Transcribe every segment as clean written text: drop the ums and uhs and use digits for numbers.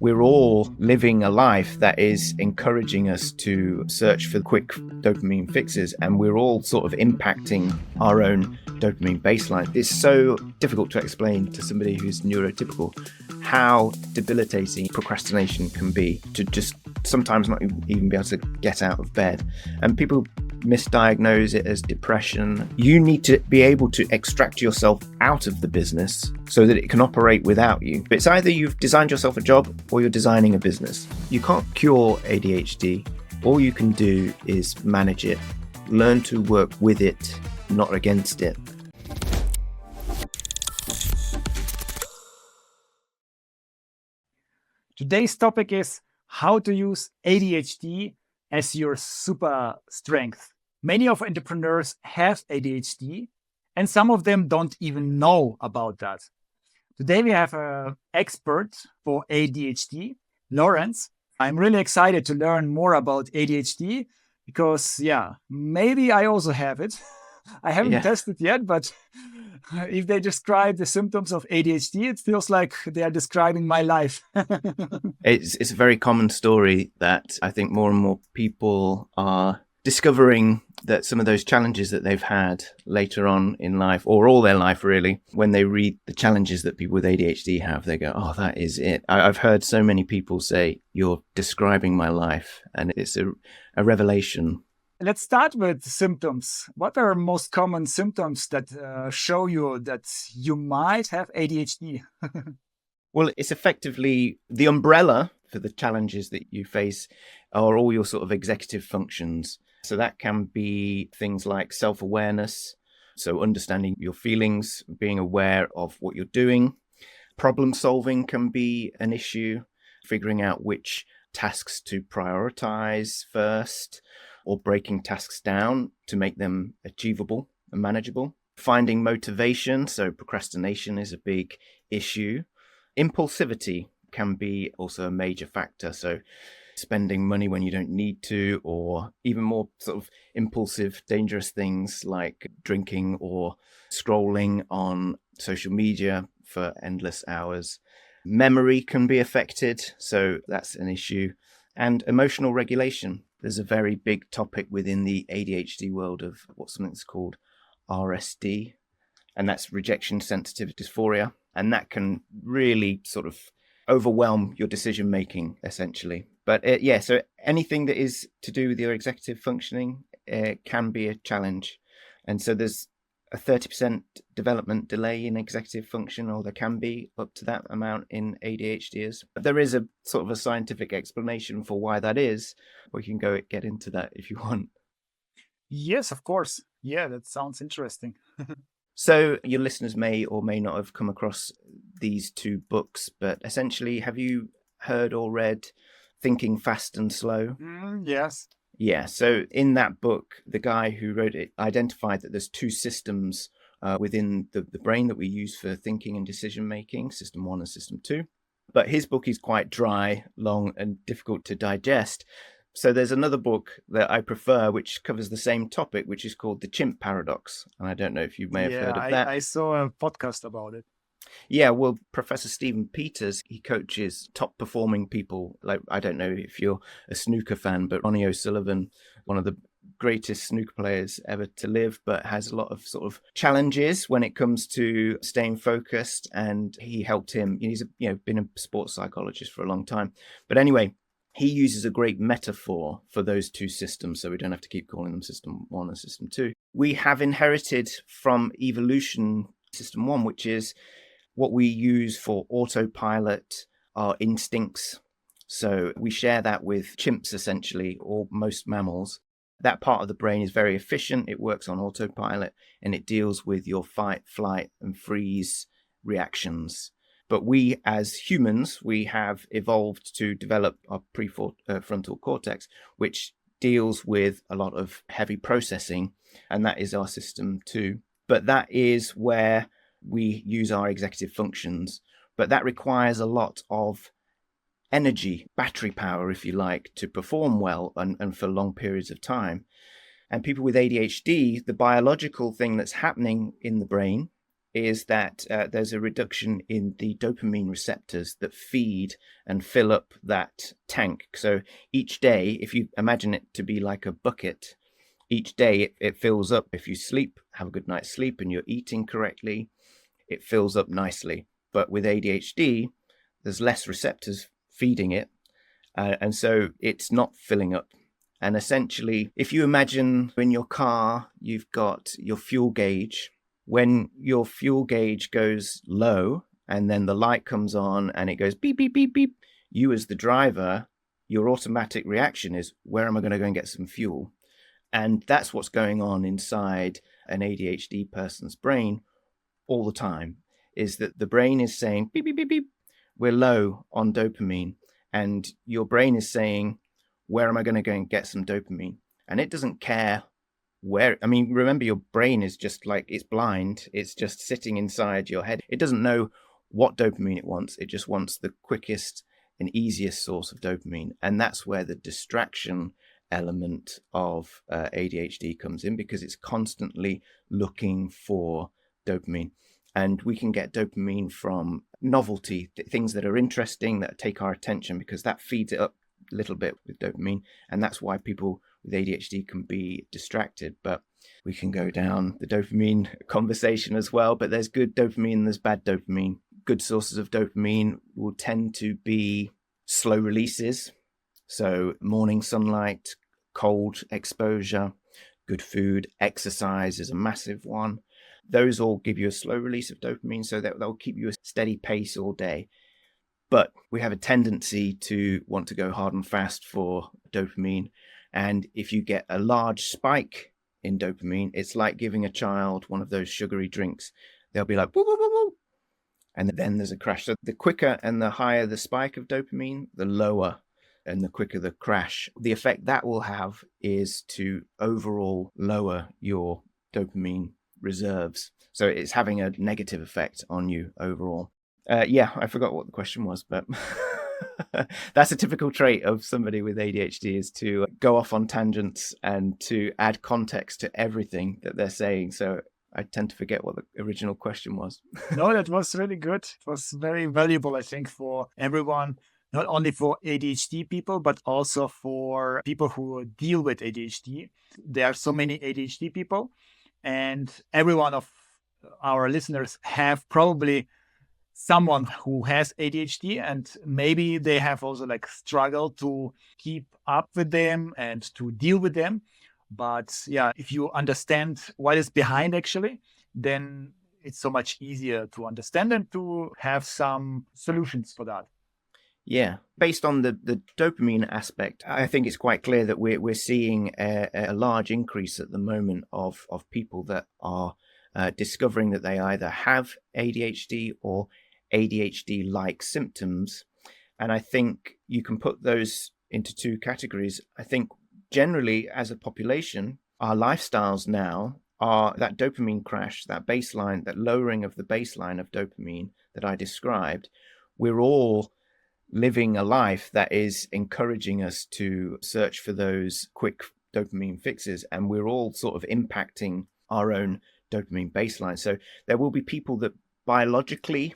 we're all living a life that is encouraging us to search for quick dopamine fixes, and we're all sort of impacting our own dopamine baseline. It's so difficult to explain to somebody who's neurotypical how debilitating procrastination can be, to just sometimes not even be able to get out of bed. And people misdiagnose it as depression. You need to be able to extract yourself out of the business so that it can operate without you. But it's either you've designed yourself a job or you're designing a business. You can't cure ADHD. All you can do is manage it, learn to work with it, not against it. Today's topic is how to use ADHD as your super strength. Many of entrepreneurs have ADHD, and some of them don't even know about that. Today we have an expert for ADHD, Laurence. I'm really excited to learn more about ADHD because, maybe I also have it. I haven't tested yet, but if they describe the symptoms of ADHD, it feels like they are describing my life. It's a very common story that I think more and more people are discovering that some of those challenges that they've had later on in life, or all their life really, when they read the challenges that people with ADHD have, they go, oh, that is it. I've heard so many people say, you're describing my life, and it's a revelation. Let's start with symptoms. What are most common symptoms that show you that you might have ADHD? Well, it's effectively the umbrella for the challenges that you face are all your sort of executive functions. So that can be things like self-awareness, so understanding your feelings, being aware of what you're doing. Problem solving can be an issue, figuring out which tasks to prioritize first, or breaking tasks down to make them achievable and manageable. Finding motivation, so procrastination is a big issue. Impulsivity can be also a major factor, so spending money when you don't need to, or even more sort of impulsive, dangerous things like drinking or scrolling on social media for endless hours. Memory can be affected, so that's an issue. And emotional regulation. There's a very big topic within the ADHD world of what something's called RSD, and that's rejection sensitive dysphoria. And that can really sort of overwhelm your decision making, essentially. But so anything that is to do with your executive functioning can be a challenge. And so there's a 30% development delay in executive function, or there can be up to that amount in ADHDers. But there is a sort of a scientific explanation for why that is. We can get into that if you want. Yes, of course. Yeah, that sounds interesting. So your listeners may or may not have come across these two books, but essentially, have you heard or read Thinking Fast and Slow? Yes. Yeah, so in that book, the guy who wrote it identified that there's two systems within the brain that we use for thinking and decision making, system 1 and system 2. But his book is quite dry, long, and difficult to digest. So there's another book that I prefer, which covers the same topic, which is called The Chimp Paradox. And I don't know if you may have heard of that. I saw a podcast about it. Yeah, well, Professor Stephen Peters, he coaches top performing people. Like, I don't know if you're a snooker fan, but Ronnie O'Sullivan, one of the greatest snooker players ever to live, but has a lot of sort of challenges when it comes to staying focused. And he helped him. He's been a sports psychologist for a long time. But anyway, he uses a great metaphor for those two systems, so we don't have to keep calling them system 1 and system 2. We have inherited from evolution system 1, which is what we use for autopilot, our instincts. So we share that with chimps, essentially, or most mammals. That part of the brain is very efficient. It works on autopilot, and it deals with your fight, flight, and freeze reactions. But we, as humans, we have evolved to develop our prefrontal cortex, which deals with a lot of heavy processing, and that is our system 2. But that is where we use our executive functions, but that requires a lot of energy, battery power, if you like, to perform well and for long periods of time. And people with ADHD, the biological thing that's happening in the brain is that there's a reduction in the dopamine receptors that feed and fill up that tank. So each day, if you imagine it to be like a bucket, each day it fills up. If you sleep, have a good night's sleep, and you're eating correctly, it fills up nicely. But with ADHD, there's less receptors feeding it, and so it's not filling up. And essentially, if you imagine in your car, you've got your fuel gauge. When your fuel gauge goes low and then the light comes on and it goes beep, beep, beep, beep, you as the driver, your automatic reaction is, where am I going to go and get some fuel? And that's what's going on inside an ADHD person's brain all the time, is that the brain is saying, beep, beep, beep, beep, we're low on dopamine. And your brain is saying, where am I going to go and get some dopamine? And it doesn't care where. I mean, remember, your brain is just like, it's blind. It's just sitting inside your head. It doesn't know what dopamine it wants. It just wants the quickest and easiest source of dopamine. And that's where the distraction element of ADHD comes in, because it's constantly looking for dopamine. And we can get dopamine from novelty, things that are interesting, that take our attention, because that feeds it up a little bit with dopamine. And that's why people with ADHD can be distracted. But we can go down the dopamine conversation as well. But there's good dopamine, there's bad dopamine. Good sources of dopamine will tend to be slow releases. So morning sunlight, cold exposure, good food, exercise is a massive one. Those all give you a slow release of dopamine, so that they'll keep you a steady pace all day. But we have a tendency to want to go hard and fast for dopamine. And if you get a large spike in dopamine, it's like giving a child one of those sugary drinks. They'll be like, woo, woo, woo, woo. And then there's a crash. So the quicker and the higher the spike of dopamine, the lower and the quicker the crash. The effect that will have is to overall lower your dopamine reserves. So it's having a negative effect on you overall. I forgot what the question was, but that's a typical trait of somebody with ADHD, is to go off on tangents and to add context to everything that they're saying. So I tend to forget what the original question was. No, that was really good. It was very valuable, I think, for everyone, not only for ADHD people, but also for people who deal with ADHD. There are so many ADHD people, and every one of our listeners have probably someone who has ADHD, and maybe they have also like struggled to keep up with them and to deal with them. But yeah, if you understand what is behind actually, then it's so much easier to understand and to have some solutions for that. Yeah, based on the dopamine aspect, I think it's quite clear that we're seeing a large increase at the moment of people that are discovering that they either have ADHD or ADHD-like symptoms. And I think you can put those into two categories. I think generally, as a population, our lifestyles now are that dopamine crash, that baseline, that lowering of the baseline of dopamine that I described. We're all living a life that is encouraging us to search for those quick dopamine fixes, and we're all sort of impacting our own dopamine baseline. So there will be people that biologically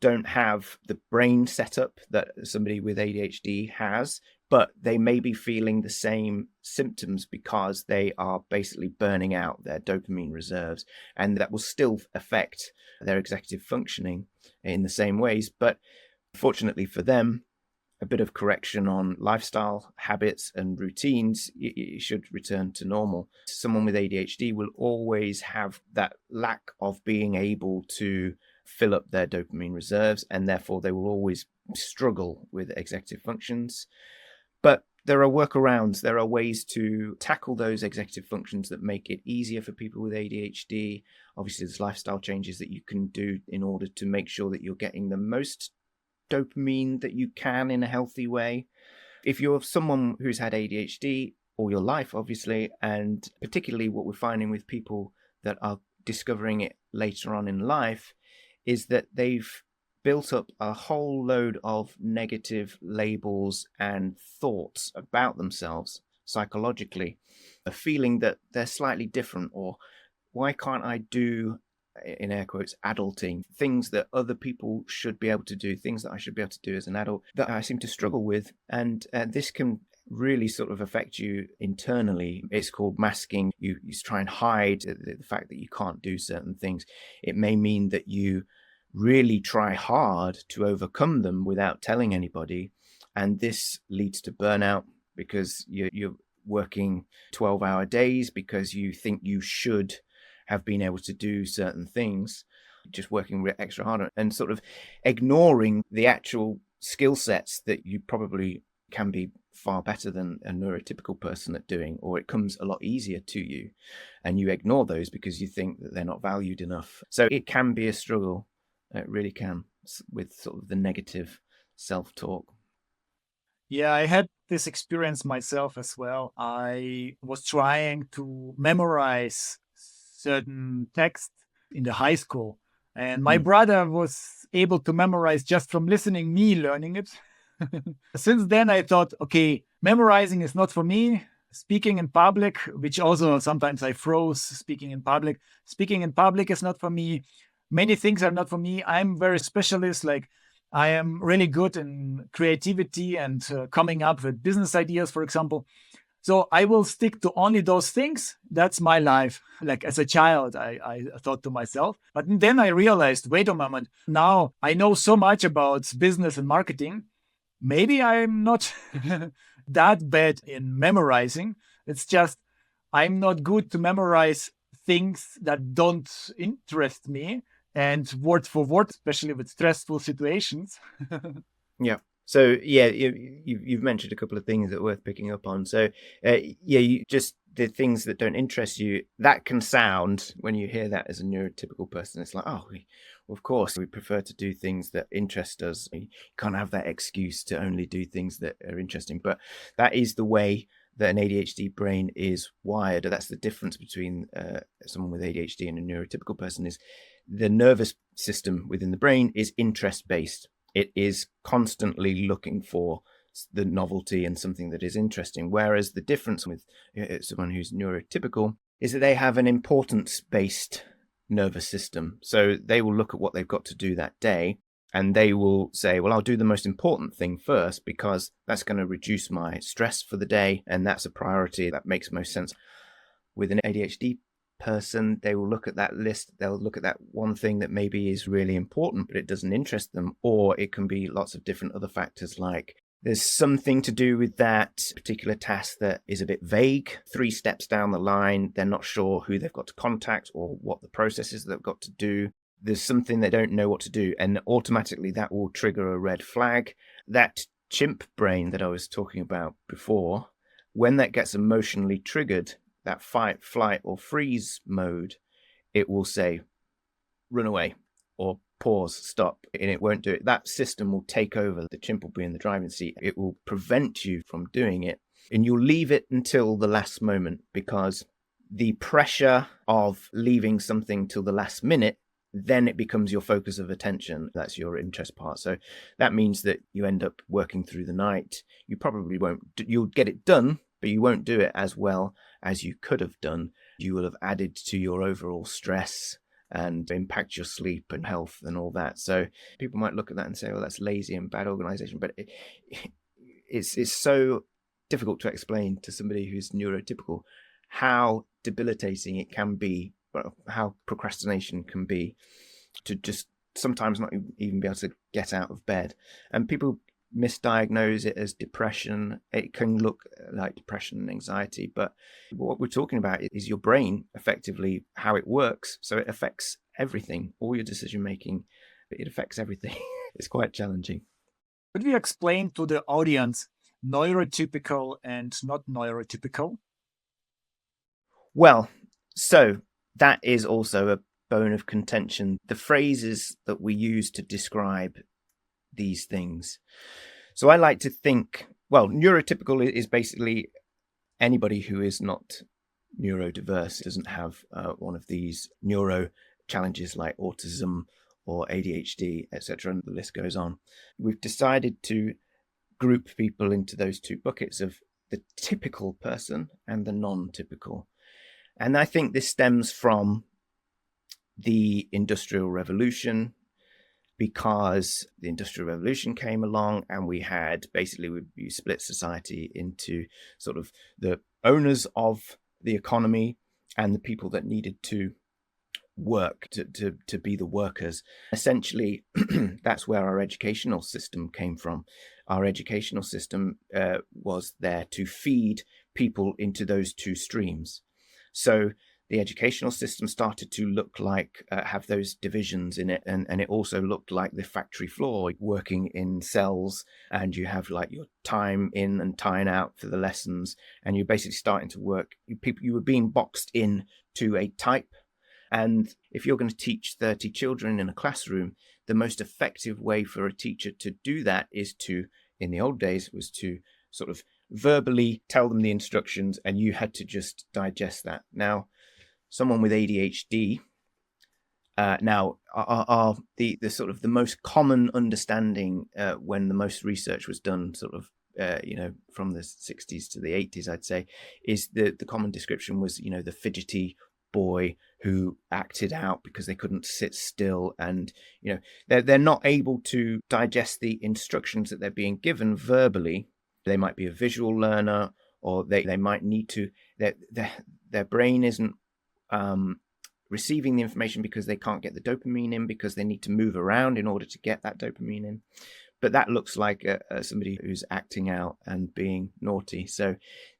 don't have the brain setup that somebody with ADHD has, but they may be feeling the same symptoms because they are basically burning out their dopamine reserves, and that will still affect their executive functioning in the same ways. But fortunately for them, a bit of correction on lifestyle habits and routines, it should return to normal. Someone with ADHD will always have that lack of being able to fill up their dopamine reserves, and therefore they will always struggle with executive functions. But there are workarounds. There are ways to tackle those executive functions that make it easier for people with ADHD. Obviously, there's lifestyle changes that you can do in order to make sure that you're getting the most dopamine that you can in a healthy way. If you're someone who's had ADHD all your life, obviously, and particularly what we're finding with people that are discovering it later on in life, is that they've built up a whole load of negative labels and thoughts about themselves psychologically, a feeling that they're slightly different, or why can't I do in air quotes, adulting, things that other people should be able to do, things that I should be able to do as an adult that I seem to struggle with. And this can really sort of affect you internally. It's called masking. You try and hide the fact that you can't do certain things. It may mean that you really try hard to overcome them without telling anybody. And this leads to burnout because you're working 12-hour days because you think you should have been able to do certain things, just working extra hard and sort of ignoring the actual skill sets that you probably can be far better than a neurotypical person at doing, or it comes a lot easier to you and you ignore those because you think that they're not valued enough. So it can be a struggle. It really can, with sort of the negative self-talk. Yeah, I had this experience myself as well. I was trying to memorize certain text in the high school, and my brother was able to memorize just from listening me learning it. Since then, I thought, okay, memorizing is not for me. Speaking in public, which also sometimes I froze speaking in public. Speaking in public is not for me. Many things are not for me. I'm very specialist. Like I am really good in creativity and coming up with business ideas, for example. So I will stick to only those things. That's my life. Like as a child, I thought to myself. But then I realized, wait a moment. Now I know so much about business and marketing. Maybe I'm not that bad in memorizing. It's just I'm not good to memorize things that don't interest me. And word for word, especially with stressful situations. Yeah. So yeah, you've mentioned a couple of things that are worth picking up on. So you just the things that don't interest you, that can sound, when you hear that as a neurotypical person, it's like, oh, of course we prefer to do things that interest us. You can't have that excuse to only do things that are interesting. But that is the way that an ADHD brain is wired. That's the difference between someone with ADHD and a neurotypical person, is the nervous system within the brain is interest-based. It is constantly looking for the novelty and something that is interesting. Whereas the difference with someone who's neurotypical is that they have an importance-based nervous system. So they will look at what they've got to do that day, and they will say, well, I'll do the most important thing first because that's going to reduce my stress for the day, and that's a priority. That makes most sense. With an ADHD person, they will look at that list, they'll look at that one thing that maybe is really important, but it doesn't interest them, or it can be lots of different other factors, like there's something to do with that particular task that is a bit vague. 3 steps down the line, they're not sure who they've got to contact or what the process is they've got to do. There's something they don't know what to do, and automatically that will trigger a red flag. That chimp brain that I was talking about before, when that gets emotionally triggered, that fight, flight, or freeze mode, it will say, run away, or pause, stop, and it won't do it. That system will take over. The chimp will be in the driving seat. It will prevent you from doing it, and you'll leave it until the last moment, because the pressure of leaving something till the last minute, then it becomes your focus of attention. That's your interest part. So that means that you end up working through the night. You probably won't, you'll get it done, but you won't do it as well as you could have done. You will have added to your overall stress and impact your sleep and health and all that. So people might look at that and say, well, that's lazy and bad organization. But it's so difficult to explain to somebody who's neurotypical how debilitating it can be, how procrastination can be, to just sometimes not even be able to get out of bed. And people misdiagnose it as depression. It can look like depression and anxiety, but what we're talking about is your brain, effectively how it works. So it affects everything, all your decision making, it affects everything. It's quite challenging. Could we explain to the audience neurotypical and not neurotypical? Well, so that is also a bone of contention. The phrases that we use to describe these things. So I like to think, well, neurotypical is basically anybody who is not neurodiverse, doesn't have one of these neuro challenges like autism or ADHD, etc., and the list goes on. We've decided to group people into those 2 buckets of the typical person and the non-typical. And I think this stems from the Industrial Revolution, because the Industrial Revolution came along and we split society into sort of the owners of the economy and the people that needed to work to be the workers. Essentially, that's where our educational system came from. Our educational system was there to feed people into those two streams. So the educational system started to look like, have those divisions in it. And it also looked like the factory floor, working in cells, and you have like your time in and time out for the lessons. And you're basically starting to work, you were being boxed in to a type. And if you're going to teach 30 children in a classroom, the most effective way for a teacher to do that is to, in the old days, was to sort of verbally tell them the instructions, and you had to just digest that. Now, someone with ADHD, the sort of the most common understanding when the most research was done, sort of from the 60s to the 80s, I'd say, is the common description was, the fidgety boy who acted out because they couldn't sit still, and they're not able to digest the instructions that they're being given verbally. They might be a visual learner, or they might need to, their brain isn't receiving the information because they can't get the dopamine in, because they need to move around in order to get that dopamine in. But that looks like somebody who's acting out and being naughty. So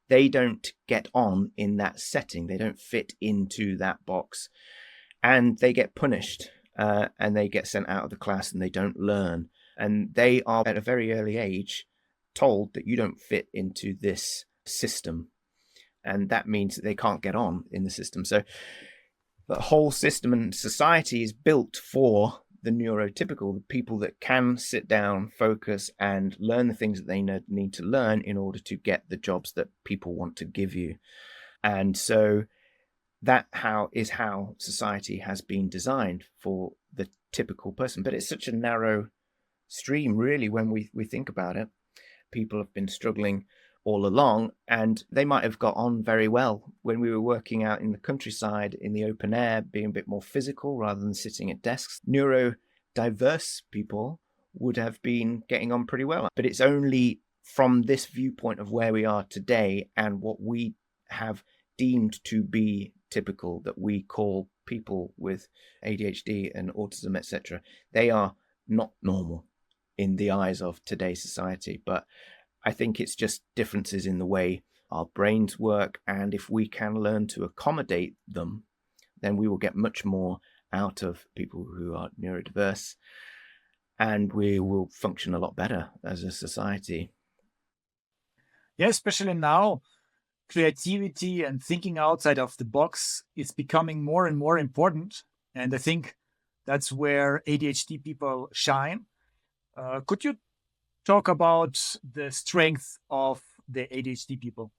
they don't get on in that setting. They don't fit into that box, and they get punished and they get sent out of the class and they don't learn. And they are at a very early age told that you don't fit into this system. And that means that they can't get on in the system. So the whole system and society is built for the neurotypical, the people that can sit down, focus, and learn the things that they need to learn in order to get the jobs that people want to give you. And so that is how society has been designed for the typical person. But it's such a narrow stream, really, when we think about it. People have been struggling all along, and they might have got on very well when we were working out in the countryside, in the open air, being a bit more physical rather than sitting at desks. Neurodiverse people would have been getting on pretty well. But it's only from this viewpoint of where we are today and what we have deemed to be typical that we call people with ADHD and autism, etc. They are not normal in the eyes of today's society. But I think it's just differences in the way our brains work. And if we can learn to accommodate them, then we will get much more out of people who are neurodiverse, and we will function a lot better as a society. Yeah, especially now, creativity and thinking outside of the box is becoming more and more important. And I think that's where ADHD people shine. Could you talk about the strength of the ADHD people?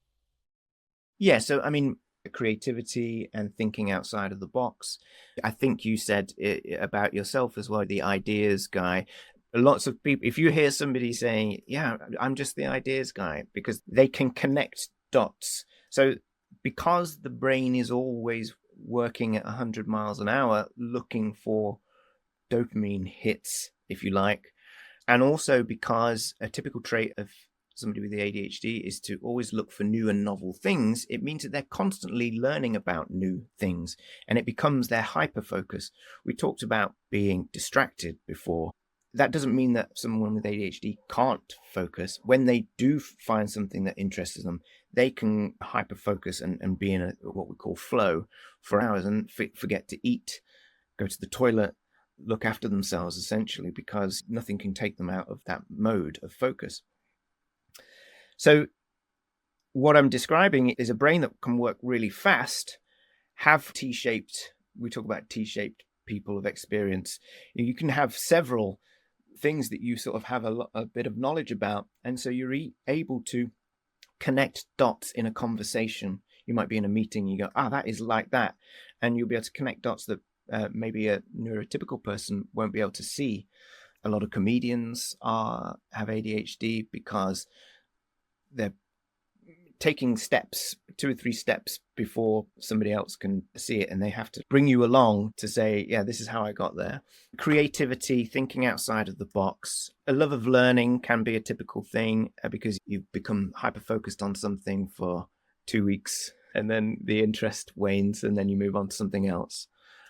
Yeah, so I mean, creativity and thinking outside of the box. I think you said it about yourself as well, the ideas guy. Lots of people, if you hear somebody saying, yeah, I'm just the ideas guy, because they can connect dots. So because the brain is always working at 100 miles an hour, looking for dopamine hits, if you like, and also because a typical trait of somebody with the ADHD is to always look for new and novel things, it means that they're constantly learning about new things, and it becomes their hyperfocus. We talked about being distracted before. That doesn't mean that someone with ADHD can't focus. When they do find something that interests them, they can hyperfocus and be in what we call flow for hours and forget to eat, go to the toilet, look after themselves, essentially, because nothing can take them out of that mode of focus. So what I'm describing is a brain that can work really fast, have T-shaped, we talk about T-shaped people of experience. You can have several things that you sort of have a bit of knowledge about, and so you're able to connect dots in a conversation. You might be in a meeting, you go, that is like that, and you'll be able to connect dots that maybe a neurotypical person won't be able to see. A lot of comedians have ADHD because they're taking steps, 2 or 3 steps before somebody else can see it, and they have to bring you along to say, yeah, this is how I got there. Creativity, thinking outside of the box. A love of learning can be a typical thing because you've become hyper-focused on something for 2 weeks and then the interest wanes and then you move on to something else.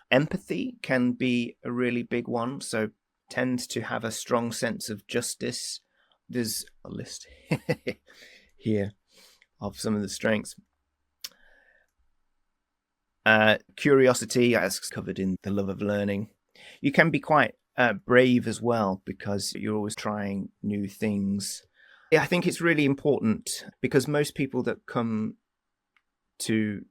Empathy can be a really big one, so tends to have a strong sense of justice. There's a list here of some of the strengths. Curiosity, as covered in the love of learning. You can be quite brave as well because you're always trying new things. Yeah, I think it's really important because most people that come to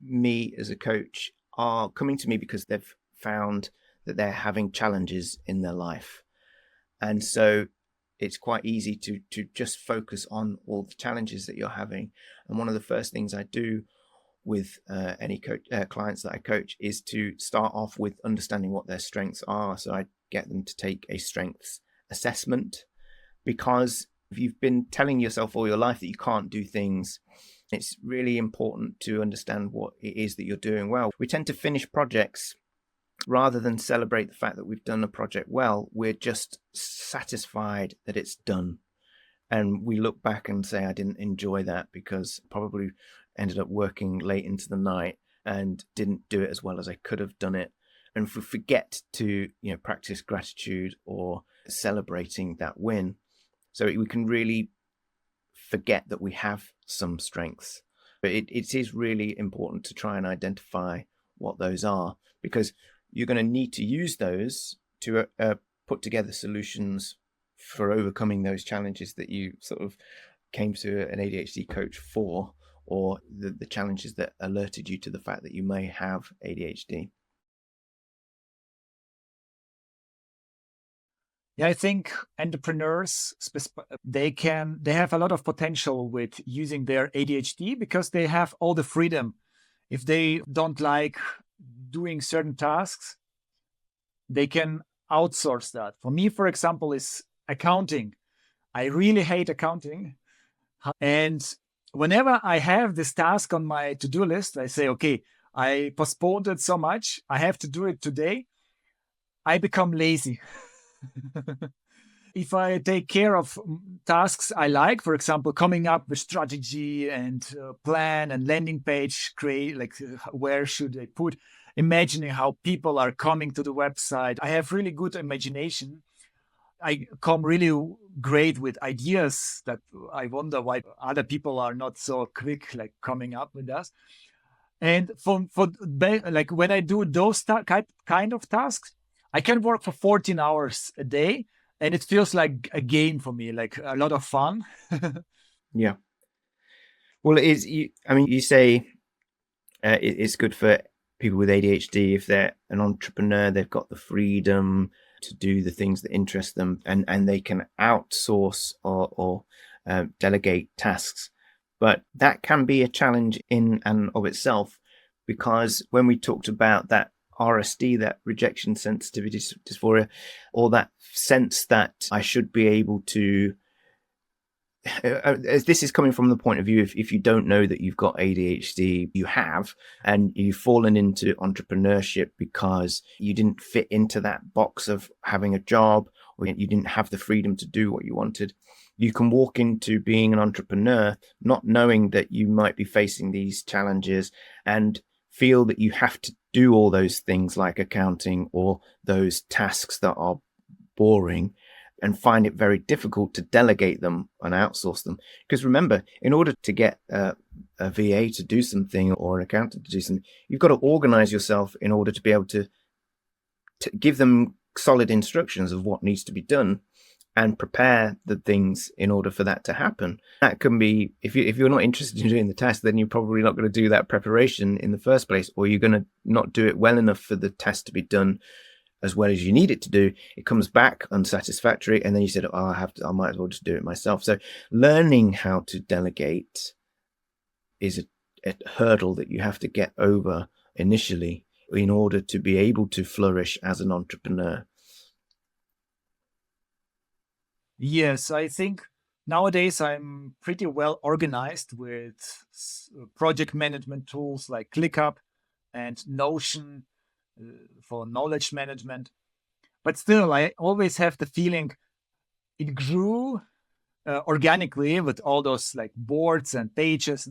me as a coach are coming to me because they've found that they're having challenges in their life. And so it's quite easy to just focus on all the challenges that you're having. And one of the first things I do with any clients that I coach is to start off with understanding what their strengths are. So I get them to take a strengths assessment, because if you've been telling yourself all your life that you can't do things, it's really important to understand what it is that you're doing well. We tend to finish projects rather than celebrate the fact that we've done a project well. We're just satisfied that it's done. And we look back and say, I didn't enjoy that because probably ended up working late into the night and didn't do it as well as I could have done it. And if we forget to, practice gratitude or celebrating that win, so we can really forget that we have some strengths. But it is really important to try and identify what those are, because you're going to need to use those to put together solutions for overcoming those challenges that you sort of came to an ADHD coach for, or the challenges that alerted you to the fact that you may have ADHD. Yeah, I think entrepreneurs, they have a lot of potential with using their ADHD because they have all the freedom. If they don't like doing certain tasks, they can outsource that. For me, for example, is accounting. I really hate accounting. And whenever I have this task on my to-do list, I say, okay, I postponed it so much, I have to do it today. I become lazy. If I take care of tasks I like, for example, coming up with strategy and plan and landing page, create where should I put, imagining how people are coming to the website. I have really good imagination. I come really great with ideas that I wonder why other people are not so quick, coming up with us. And for when I do those kind of tasks, I can work for 14 hours a day, and it feels like a game for me, like a lot of fun. Yeah. Well, it is. You say it's good for people with ADHD. If they're an entrepreneur, they've got the freedom to do the things that interest them, and they can outsource or delegate tasks. But that can be a challenge in and of itself, because when we talked about that RSD, that rejection sensitivity dysphoria, or that sense that I should be able to, this is coming from the point of view, if you don't know that you've got ADHD, you have, and you've fallen into entrepreneurship because you didn't fit into that box of having a job, or you didn't have the freedom to do what you wanted. You can walk into being an entrepreneur not knowing that you might be facing these challenges and feel that you have to do all those things like accounting or those tasks that are boring, and find it very difficult to delegate them and outsource them. Because remember, in order to get a VA to do something or an accountant to do something, you've got to organize yourself in order to be able to give them solid instructions of what needs to be done and prepare the things in order for that to happen. That can be, if you're not interested in doing the task, then you're probably not going to do that preparation in the first place, or you're going to not do it well enough for the test to be done as well as you need it to do. It comes back unsatisfactory, and then you said, I might as well just do it myself. So learning how to delegate is a hurdle that you have to get over initially in order to be able to flourish as an entrepreneur. Yes, I think Nowadays, I'm pretty well organized with project management tools like ClickUp and Notion for knowledge management. But still, I always have the feeling it grew organically with all those like boards and pages,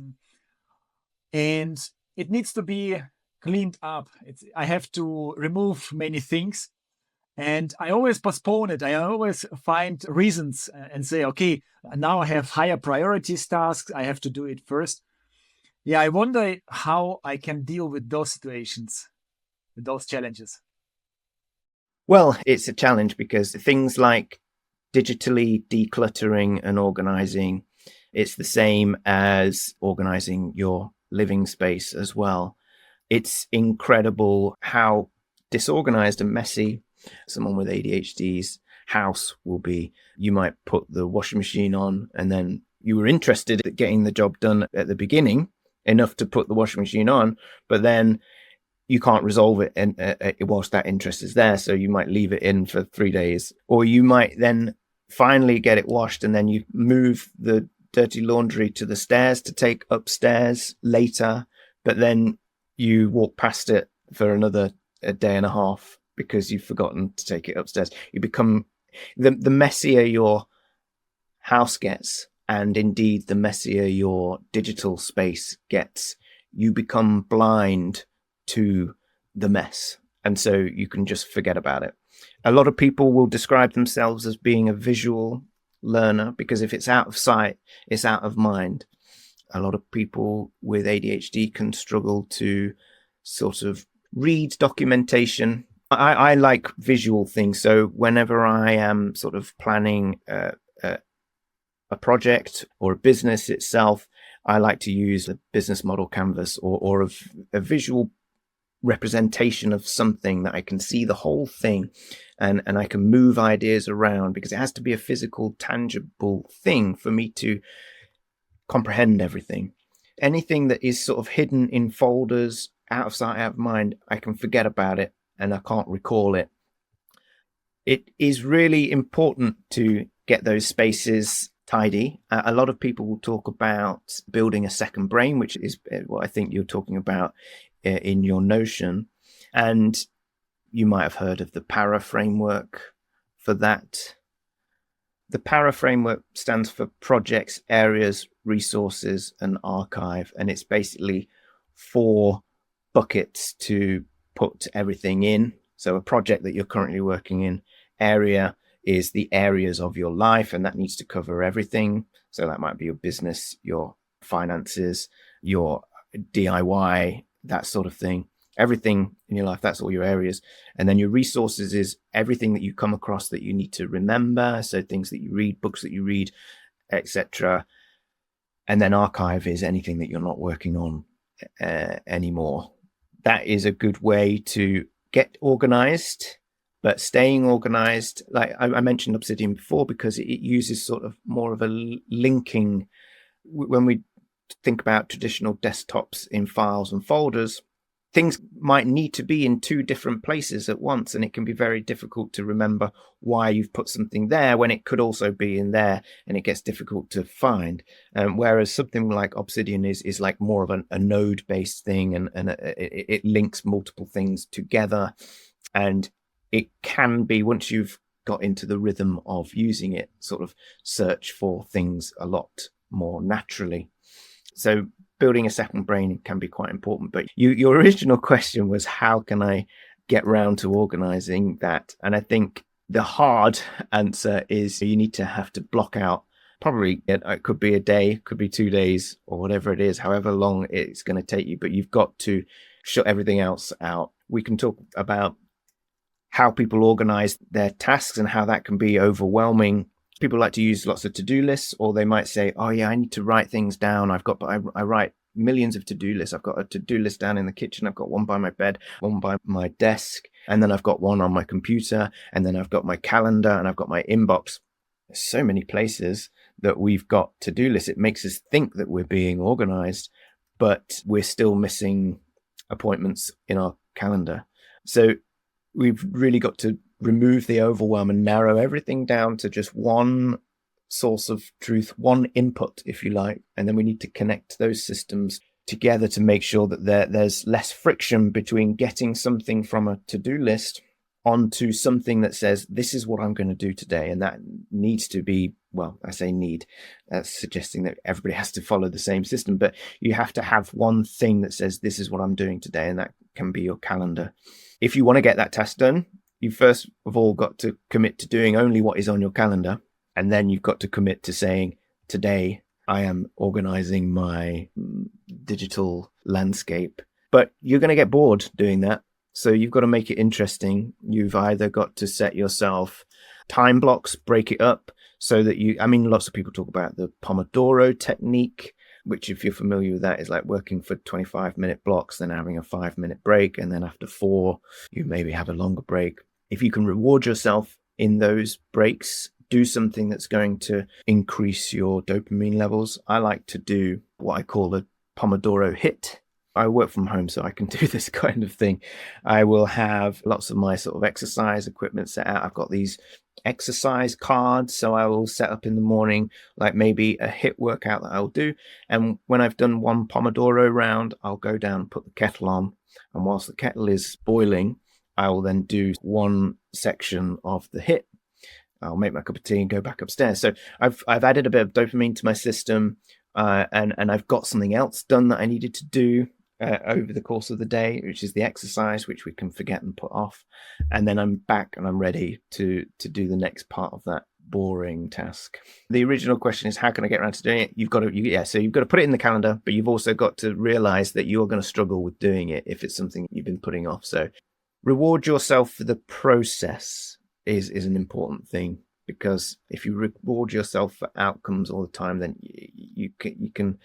and it needs to be cleaned up. I have to remove many things, and I always postpone it. I always find reasons and say, okay, now I have higher priorities tasks. I have to do it first. Yeah, I wonder how I can deal with those situations, with those challenges. Well, it's a challenge because things like digitally decluttering and organizing, it's the same as organizing your living space as well. It's incredible how disorganized and messy someone with ADHD's house will be. You might put the washing machine on, and then you were interested at getting the job done at the beginning enough to put the washing machine on, but then you can't resolve it and whilst that interest is there. So you might leave it in for 3 days, or you might then finally get it washed, and then you move the dirty laundry to the stairs to take upstairs later, but then you walk past it for another day and a half because you've forgotten to take it upstairs. You become the messier your house gets, and indeed the messier your digital space gets, you become blind to the mess, and so you can just forget about it. A lot of people will describe themselves as being a visual learner because if it's out of sight, it's out of mind. A lot of people with ADHD can struggle to sort of read documentation. I like visual things, so whenever I am sort of planning a project or a business itself, I like to use a business model canvas or a visual representation of something that I can see the whole thing, and I can move ideas around, because it has to be a physical, tangible thing for me to comprehend everything. Anything that is sort of hidden in folders, out of sight, out of mind, I can forget about it and I can't recall it. It is really important to get those spaces tidy. A lot of people will talk about building a second brain, which is what I think you're talking about in your Notion. And you might have heard of the PARA framework for that. The PARA framework stands for projects, areas, resources, and archive. And it's basically 4 buckets to put everything in. So a project that you're currently working in, area is the areas of your life, and that needs to cover everything. So that might be your business, your finances, your DIY, that sort of thing. Everything in your life, that's all your areas. And then your resources is everything that you come across that you need to remember. So things that you read, books that you read, etc. And then archive is anything that you're not working on anymore. That is a good way to get organized, but staying organized, like I mentioned Obsidian before, because it uses sort of more of a linking. When we think about traditional desktops in files and folders, things might need to be in 2 different places at once, and it can be very difficult to remember why you've put something there when it could also be in there, and it gets difficult to find. Whereas something like Obsidian is like more of a node-based thing, and it links multiple things together, and it can be, once you've got into the rhythm of using it, sort of search for things a lot more naturally. So building a second brain can be quite important. But your original question was, how can I get round to organizing that? And I think the hard answer is you need to have to block out, probably it could be a day, could be 2 days, or whatever it is, however long it's going to take you. But you've got to shut everything else out. We can talk about how people organize their tasks and how that can be overwhelming. People like to use lots of to-do lists, or they might say, oh yeah, I need to write things down. I write millions of to-do lists. I've got a to-do list down in the kitchen. I've got one by my bed, one by my desk, and then I've got one on my computer, and then I've got my calendar, and I've got my inbox. There's so many places that we've got to-do lists. It makes us think that we're being organized, but we're still missing appointments in our calendar. So we've really got to remove the overwhelm and narrow everything down to just one source of truth, one input, if you like, and then we need to connect those systems together to make sure that there's less friction between getting something from a to-do list onto something that says, this is what I'm going to do today. And that needs to be, well, I say need, that's suggesting that everybody has to follow the same system, but you have to have one thing that says, this is what I'm doing today. And that can be your calendar. If you want to get that task done, you first of all got to commit to doing only what is on your calendar. And then you've got to commit to saying, today I am organizing my digital landscape. But you're going to get bored doing that. So you've got to make it interesting. You've either got to set yourself time blocks, break it up so that lots of people talk about the Pomodoro technique, which if you're familiar with that is like working for 25-minute blocks, then having a 5-minute break. And then after 4, you maybe have a longer break. If you can reward yourself in those breaks, do something that's going to increase your dopamine levels. I like to do what I call a Pomodoro hit. I work from home, so I can do this kind of thing. I will have lots of my sort of exercise equipment set out. I've got these exercise cards, so I will set up in the morning, like maybe a hit workout that I'll do. And when I've done one Pomodoro round, I'll go down and put the kettle on. And whilst the kettle is boiling, I will then do one section of the hit. I'll make my cup of tea and go back upstairs. So I've added a bit of dopamine to my system, and I've got something else done that I needed to do over the course of the day, which is the exercise, which we can forget and put off. And then I'm back and I'm ready to do the next part of that boring task. The original question is, how can I get around to doing it? So you've got to put it in the calendar, but you've also got to realize that you're going to struggle with doing it if it's something you've been putting off. So reward yourself for the process is an important thing, because if you reward yourself for outcomes all the time, then you can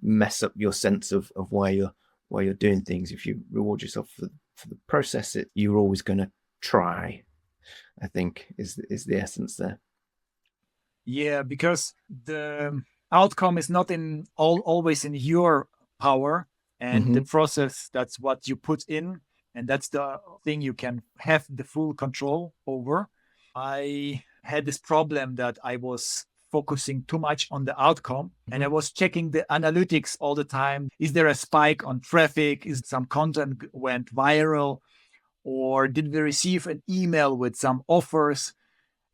mess up your sense of why you're doing things. If you reward yourself for the process, you're always going to try, I think is the essence there. Yeah, because the outcome is not always in your power, and the process, that's what you put in, and that's the thing you can have the full control over. I had this problem that I was focusing too much on the outcome, and I was checking the analytics all the time. Is there a spike on traffic? Is some content went viral? Or did we receive an email with some offers?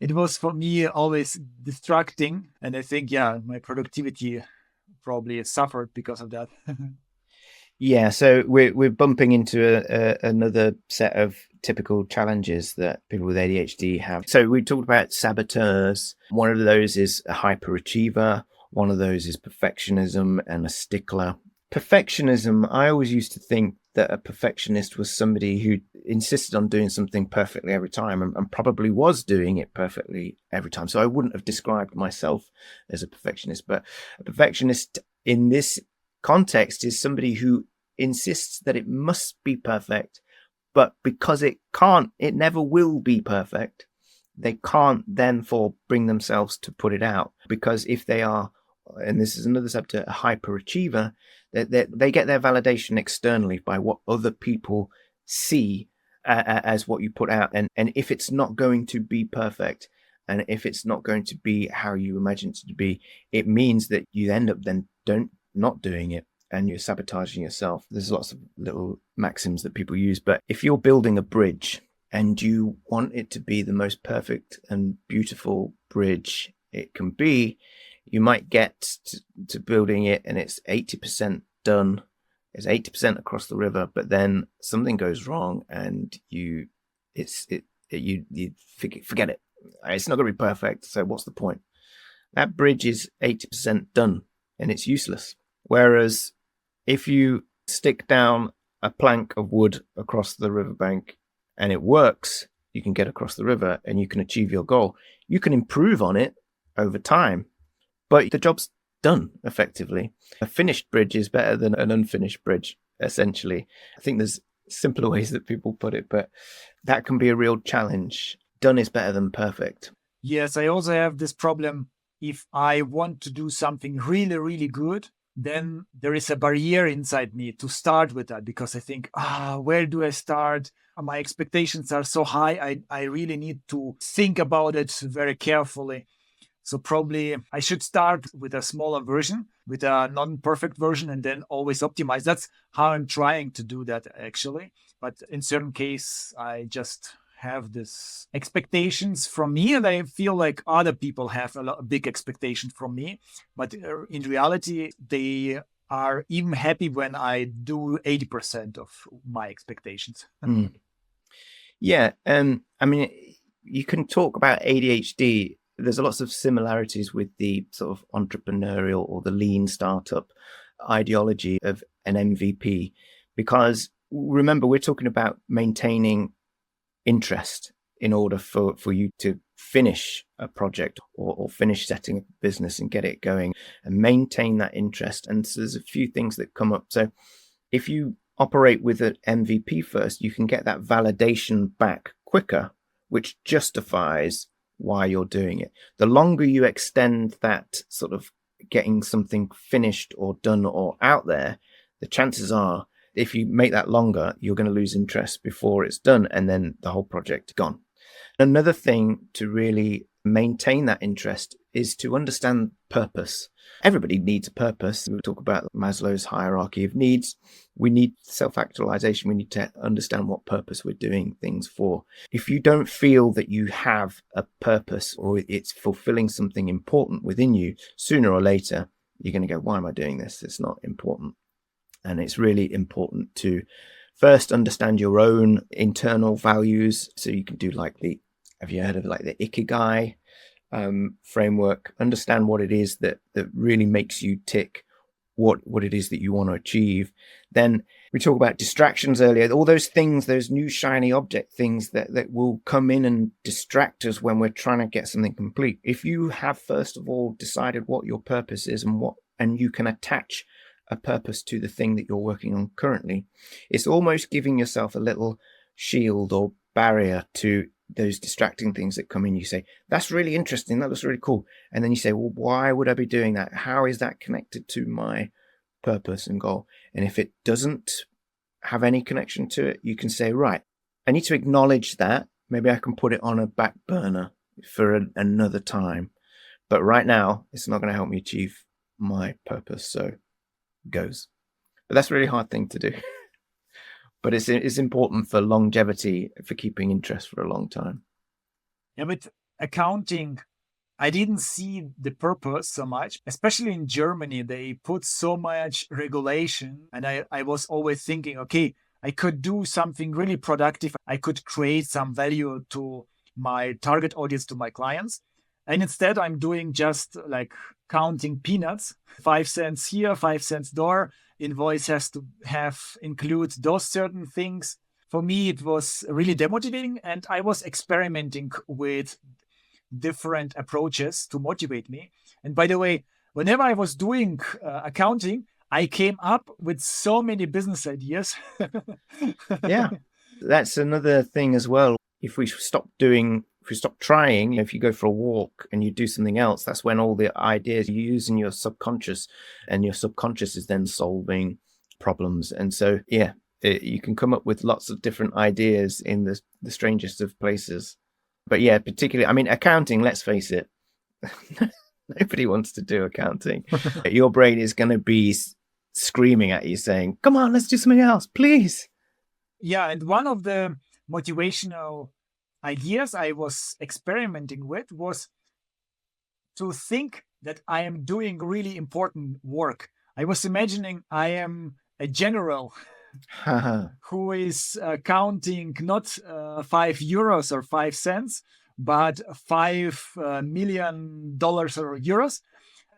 It was for me always distracting. And I think, my productivity probably suffered because of that. Yeah, so we're bumping into another set of typical challenges that people with ADHD have. So we talked about saboteurs. One of those is a hyperachiever. One of those is perfectionism and a stickler. Perfectionism, I always used to think that a perfectionist was somebody who insisted on doing something perfectly every time and probably was doing it perfectly every time. So I wouldn't have described myself as a perfectionist, but a perfectionist in this context is somebody who insists that it must be perfect, but because it never will be perfect, they can't then bring themselves to put it out. Because if they are, and this is another subject, a hyperachiever, they get their validation externally by what other people see as what you put out. And if it's not going to be perfect, and if it's not going to be how you imagine it to be, it means that you end up then not doing it, and you're sabotaging yourself. There's lots of little maxims that people use, but if you're building a bridge and you want it to be the most perfect and beautiful bridge it can be, you might get to building it and it's 80% done. It's 80% across the river, but then something goes wrong and you forget it. It's not going to be perfect, so what's the point? That bridge is 80% done and it's useless. Whereas if you stick down a plank of wood across the riverbank and it works, you can get across the river and you can achieve your goal. You can improve on it over time, but the job's done effectively. A finished bridge is better than an unfinished bridge, essentially. I think there's simpler ways that people put it, but that can be a real challenge. Done is better than perfect. Yes, I also have this problem. If I want to do something really, really good, then there is a barrier inside me to start with that, because I think, where do I start? My expectations are so high. I really need to think about it very carefully. So probably I should start with a smaller version, with a non-perfect version, and then always optimize. That's how I'm trying to do that actually. But in certain case, I just have this expectations from me, and I feel like other people have a big expectation from me. But in reality, they are even happy when I do 80% of my expectations. Mm. Yeah. I mean, you can talk about ADHD. There's lots of similarities with the sort of entrepreneurial or the lean startup ideology of an MVP, because remember, we're talking about maintaining interest in order for you to finish a project or finish setting up a business and get it going and maintain that interest. And so there's a few things that come up. So if you operate with an MVP first, you can get that validation back quicker, which justifies why you're doing it. The longer you extend that sort of getting something finished or done or out there, the chances are, if you make that longer, you're going to lose interest before it's done, and then the whole project gone. Another thing to really maintain that interest is to understand purpose. Everybody needs a purpose. We talk about Maslow's hierarchy of needs. We need self-actualization. We need to understand what purpose we're doing things for. If you don't feel that you have a purpose or it's fulfilling something important within you, sooner or later, you're going to go, why am I doing this? It's not important. And it's really important to first understand your own internal values. So you can do have you heard of the Ikigai framework? Understand what it is that really makes you tick, what it is that you want to achieve. Then we talk about distractions earlier, all those things, those new shiny object things that will come in and distract us when we're trying to get something complete. If you have first of all decided what your purpose is and you can attach a purpose to the thing that you're working on currently, it's almost giving yourself a little shield or barrier to those distracting things that come in. You say, that's really interesting, that looks really cool, and then you say, well, why would I be doing that? How is that connected to my purpose and goal? And if it doesn't have any connection to it, you can say, right, I need to acknowledge that. Maybe I can put it on a back burner for another time, but right now it's not going to help me achieve my purpose, so goes. But that's a really hard thing to do. But it's important for longevity, for keeping interest for a long time. Yeah, but accounting, I didn't see the purpose so much, especially in Germany. They put so much regulation, and I was always thinking, okay, I could do something really productive. I could create some value to my target audience, to my clients. And instead, I'm doing just like counting peanuts, 5 cents here, 5 cents there. Invoice has to include those certain things. For me, it was really demotivating, and I was experimenting with different approaches to motivate me. And by the way, whenever I was doing accounting, I came up with so many business ideas. Yeah, that's another thing as well. If we stop trying, if you go for a walk and you do something else, that's when all the ideas you use in your subconscious, and your subconscious is then solving problems. And so, yeah, you can come up with lots of different ideas in the strangest of places. But yeah, particularly, I mean, accounting, let's face it, nobody wants to do accounting. Your brain is going to be screaming at you saying, come on, let's do something else, please. Yeah, and one of the motivational ideas I was experimenting with was to think that I am doing really important work. I was imagining I am a general who is counting not 5 euros or 5 cents, but $5 million or euros.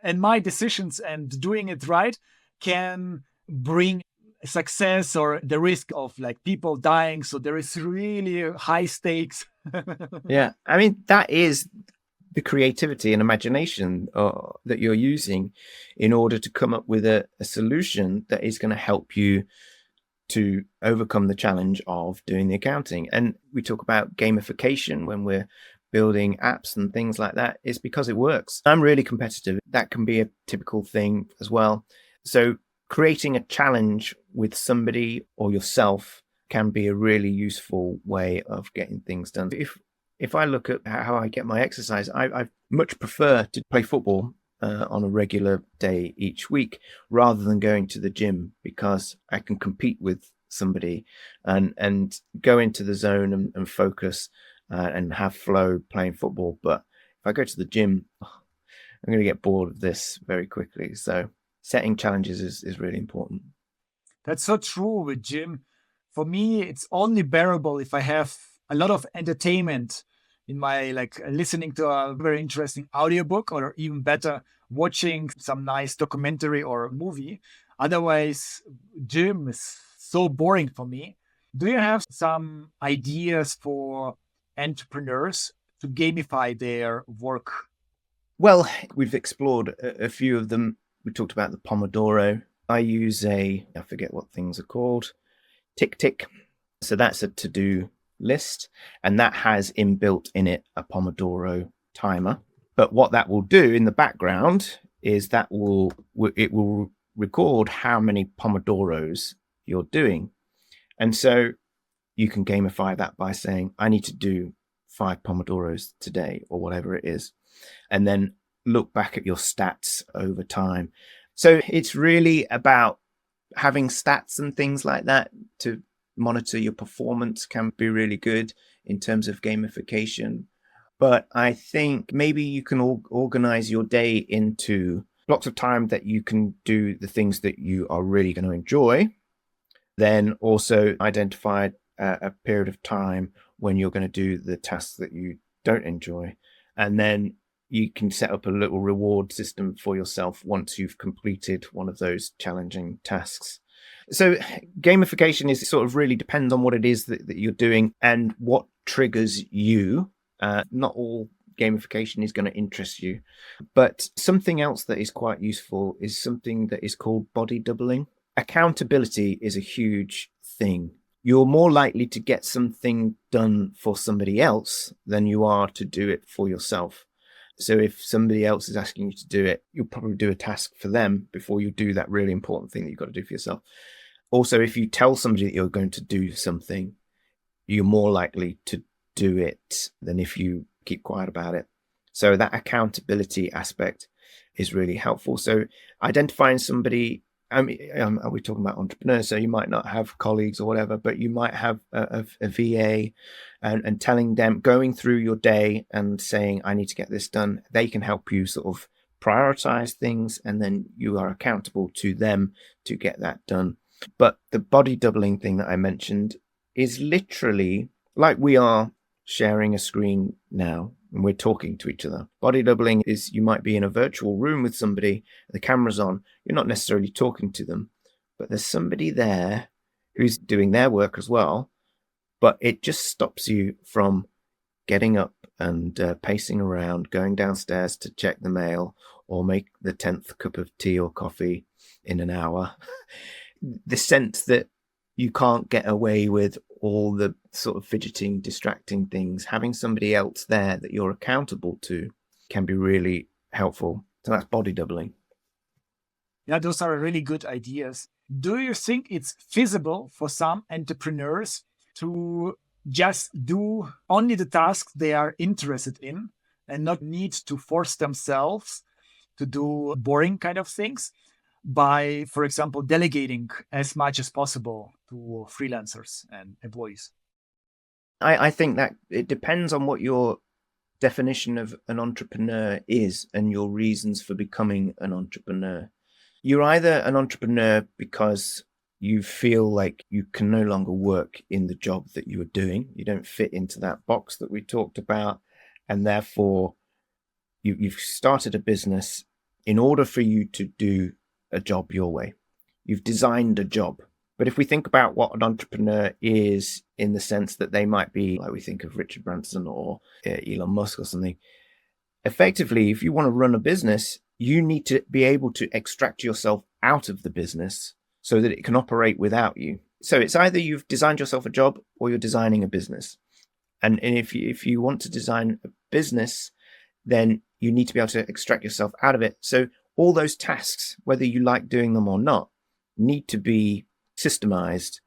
And my decisions and doing it right can bring success or the risk of like people dying. So there is really high stakes. Yeah, I mean, that is the creativity and imagination that you're using in order to come up with a solution that is going to help you to overcome the challenge of doing the accounting. And we talk about gamification when we're building apps and things like that. It's because it works. I'm really competitive. That can be a typical thing as well. So creating a challenge with somebody or yourself can be a really useful way of getting things done. If I look at how I get my exercise, I've much prefer to play football on a regular day each week rather than going to the gym, because I can compete with somebody and go into the zone and focus and have flow playing football. But if I go to the gym, I'm going to get bored of this very quickly. So setting challenges is really important. That's so true with gym. For me, it's only bearable if I have a lot of entertainment in my, like listening to a very interesting audiobook, or even better, watching some nice documentary or movie. Otherwise, gym is so boring for me. Do you have some ideas for entrepreneurs to gamify their work? Well, we've explored a few of them. We talked about the Pomodoro. I use I forget what things are called, Tick. So that's a to-do list, and that has inbuilt in it a Pomodoro timer. But what that will do in the background is that it will record how many Pomodoros you're doing. And so you can gamify that by saying, I need to do 5 Pomodoros today, or whatever it is, and then look back at your stats over time. So it's really about having stats and things like that to monitor your performance can be really good in terms of gamification. But I think maybe you can organize your day into blocks of time that you can do the things that you are really going to enjoy. Then also identify a period of time when you're going to do the tasks that you don't enjoy. And then you can set up a little reward system for yourself once you've completed one of those challenging tasks. So gamification is sort of really depends on what it is that you're doing and what triggers you. Not all gamification is going to interest you, but something else that is quite useful is something that is called body doubling. Accountability is a huge thing. You're more likely to get something done for somebody else than you are to do it for yourself. So if somebody else is asking you to do it, you'll probably do a task for them before you do that really important thing that you've got to do for yourself. Also, if you tell somebody that you're going to do something, you're more likely to do it than if you keep quiet about it. So that accountability aspect is really helpful. So identifying somebody, are we talking about entrepreneurs? So you might not have colleagues or whatever, but you might have a VA and telling them, going through your day and saying, I need to get this done. They can help you sort of prioritize things, and then you are accountable to them to get that done. But the body doubling thing that I mentioned is literally like we are sharing a screen now and we're talking to each other. Body doubling is you might be in a virtual room with somebody, the camera's on, you're not necessarily talking to them, but there's somebody there who's doing their work as well, but it just stops you from getting up and pacing around, going downstairs to check the mail or make the 10th cup of tea or coffee in an hour. The sense that you can't get away with all the sort of fidgeting, distracting things, having somebody else there that you're accountable to can be really helpful. So that's body doubling. Yeah, those are really good ideas. Do you think it's feasible for some entrepreneurs to just do only the tasks they are interested in and not need to force themselves to do boring kind of things by, for example, delegating as much as possible to freelancers and employees? I think that it depends on what your definition of an entrepreneur is and your reasons for becoming an entrepreneur. You're either an entrepreneur because you feel like you can no longer work in the job that you are doing. You don't fit into that box that we talked about. And therefore, you've started a business in order for you to do a job your way. You've designed a job. But if we think about what an entrepreneur is in the sense that they might be, like we think of Richard Branson or Elon Musk or something, effectively, if you want to run a business, you need to be able to extract yourself out of the business so that it can operate without you. So it's either you've designed yourself a job or you're designing a business. And if you want to design a business, then you need to be able to extract yourself out of it. So all those tasks, whether you like doing them or not, need to be systemized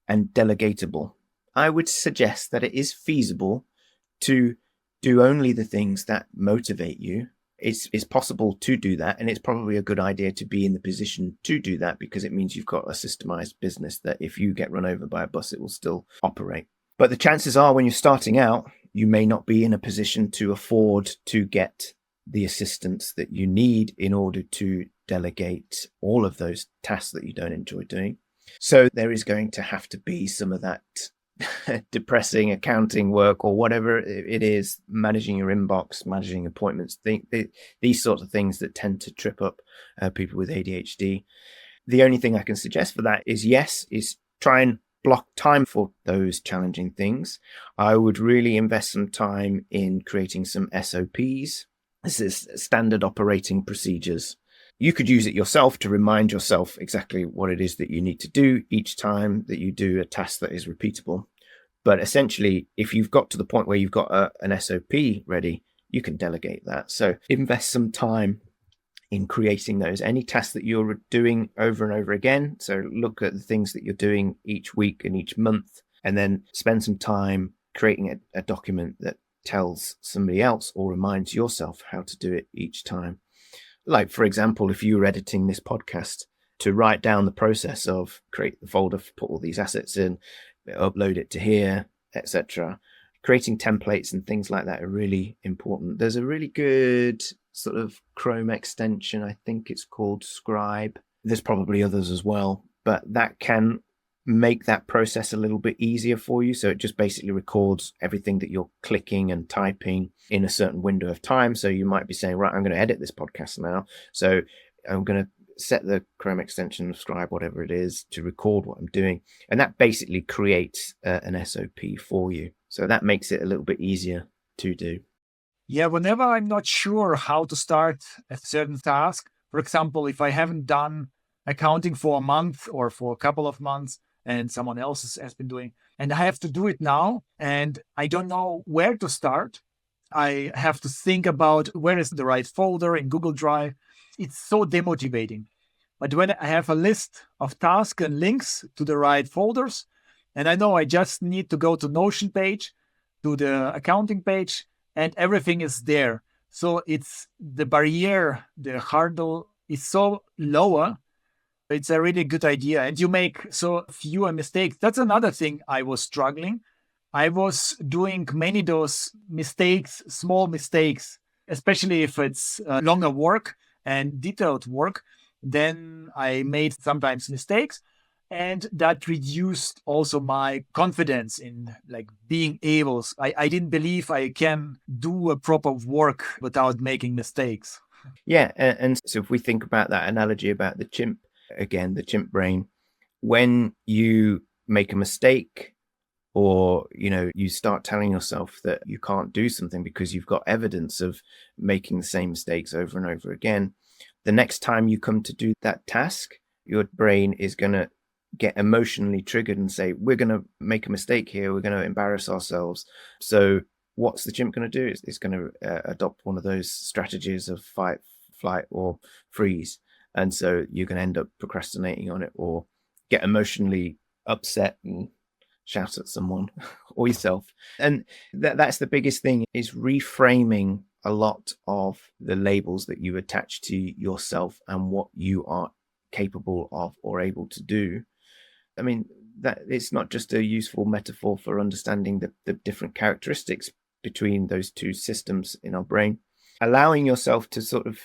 and delegatable. I would suggest that it is feasible to do only the things that motivate you. It's possible to do that, and it's probably a good idea to be in the position to do that, because it means you've got a systemized business that if you get run over by a bus, it will still operate. But the chances are when you're starting out, you may not be in a position to afford to get the assistance that you need in order to delegate all of those tasks that you don't enjoy doing. So there is going to have to be some of that depressing accounting work or whatever it is, managing your inbox, managing appointments, these sorts of things that tend to trip up people with ADHD. The only thing I can suggest for that is try and block time for those challenging things. I would really invest some time in creating some SOPs. This is standard operating procedures. You could use it yourself to remind yourself exactly what it is that you need to do each time that you do a task that is repeatable. But essentially, if you've got to the point where you've got an SOP ready, you can delegate that. So invest some time in creating those. Any tasks that you're doing over and over again. So look at the things that you're doing each week and each month, and then spend some time creating a document that tells somebody else or reminds yourself how to do it each time. Like, for example, if you were editing this podcast, to write down the process of create the folder, put all these assets in, upload it to here, etc. Creating templates and things like that are really important. There's a really good sort of Chrome extension, I think it's called Scribe. There's probably others as well, but that can make that process a little bit easier for you. So it just basically records everything that you're clicking and typing in a certain window of time. So you might be saying, right, I'm going to edit this podcast now. So I'm going to set the Chrome extension of Scribe, whatever it is, to record what I'm doing. And that basically creates an SOP for you. So that makes it a little bit easier to do. Yeah, whenever I'm not sure how to start a certain task, for example, if I haven't done accounting for a month or for a couple of months, and someone else has been doing, and I have to do it now, and I don't know where to start. I have to think about where is the right folder in Google Drive. It's so demotivating. But when I have a list of tasks and links to the right folders, and I know I just need to go to Notion page, to the accounting page, and everything is there. So it's the barrier, the hurdle is so lower. It's a really good idea. And you make so fewer mistakes. That's another thing I was struggling. I was doing many those mistakes, small mistakes, especially if it's longer work and detailed work. Then I made sometimes mistakes, and that reduced also my confidence in like being able. I didn't believe I can do a proper work without making mistakes. Yeah. And so if we think about that analogy about the chimp, again, the chimp brain, when you make a mistake, or you start telling yourself that you can't do something because you've got evidence of making the same mistakes over and over again, the next time you come to do that task, your brain is going to get emotionally triggered and say, we're going to make a mistake here, we're going to embarrass ourselves. So what's the chimp going to do? It's going to adopt one of those strategies of fight, flight, or freeze. And so you're going to end up procrastinating on it, or get emotionally upset and shout at someone or yourself. And that's the biggest thing, is reframing a lot of the labels that you attach to yourself and what you are capable of or able to do. I mean, that it's not just a useful metaphor for understanding the different characteristics between those two systems in our brain. Allowing yourself to sort of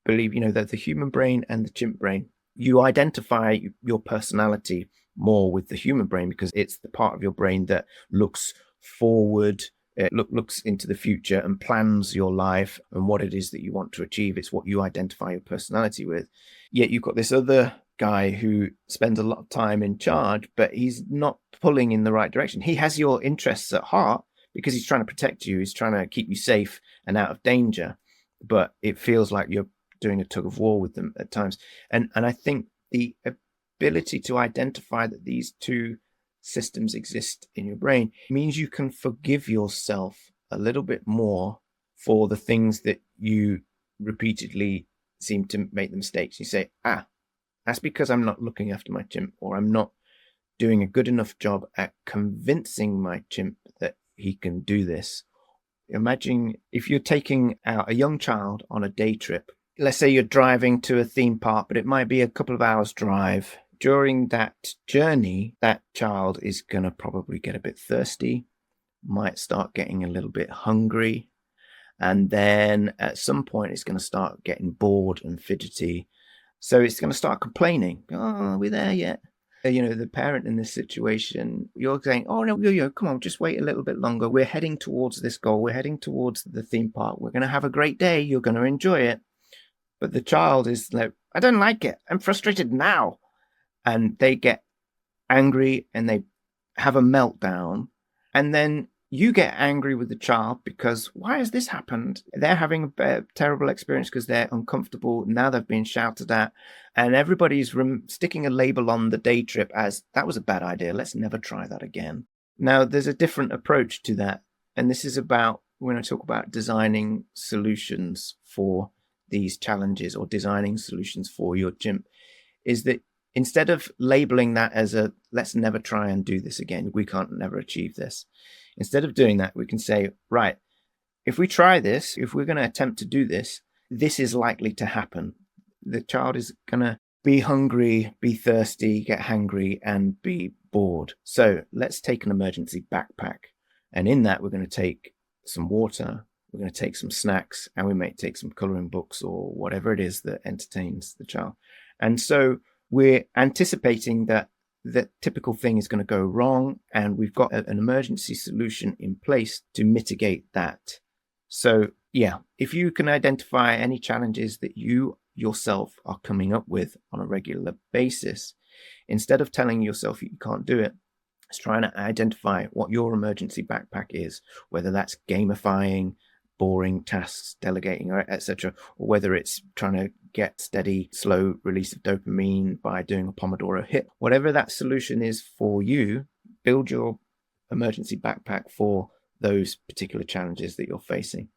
believe, that the human brain and the chimp brain, you identify your personality more with the human brain because it's the part of your brain that looks forward, looks into the future and plans your life and what it is that you want to achieve. It's what you identify your personality with. Yet you've got this other guy who spends a lot of time in charge, but he's not pulling in the right direction. He has your interests at heart because he's trying to protect you. He's trying to keep you safe and out of danger. But it feels like you're doing a tug of war with them at times. And I think the ability to identify that these two systems exist in your brain means you can forgive yourself a little bit more for the things that you repeatedly seem to make the mistakes. You say, that's because I'm not looking after my chimp, or I'm not doing a good enough job at convincing my chimp that he can do this, Imagine if you're taking out a young child on a day trip. Let's say you're driving to a theme park, but it might be a couple of hours drive. During that journey, that child is going to probably get a bit thirsty, might start getting a little bit hungry. And then at some point, it's going to start getting bored and fidgety. So it's going to start complaining. Oh, are we there yet? The parent in this situation, you're saying, oh, no, come on, just wait a little bit longer. We're heading towards this goal. We're heading towards the theme park. We're going to have a great day. You're going to enjoy it. But the child is like, I don't like it. I'm frustrated now. And they get angry and they have a meltdown. And then you get angry with the child because why has this happened? They're having a terrible experience because they're uncomfortable. Now they've been shouted at, and everybody's sticking a label on the day trip as that was a bad idea. Let's never try that again. Now, there's a different approach to that. And this is about when I talk about designing solutions for these challenges or designing solutions for your gym, is that instead of labeling that as a let's never try and do this again, we can't never achieve this. Instead of doing that, we can say, right, if we try this, if we're going to attempt to do this, this is likely to happen. The child is going to be hungry, be thirsty, get hangry, and be bored. So let's take an emergency backpack. And in that, we're going to take some water, we're going to take some snacks, and we may take some coloring books or whatever it is that entertains the child. And so we're anticipating that the typical thing is going to go wrong, and we've got an emergency solution in place to mitigate that. So, yeah, if you can identify any challenges that you yourself are coming up with on a regular basis, instead of telling yourself you can't do it, it's trying to identify what your emergency backpack is, whether that's gamifying, boring tasks, delegating, etc., or whether it's trying to get steady, slow release of dopamine by doing a Pomodoro hit. Whatever that solution is for you, build your emergency backpack for those particular challenges that you're facing.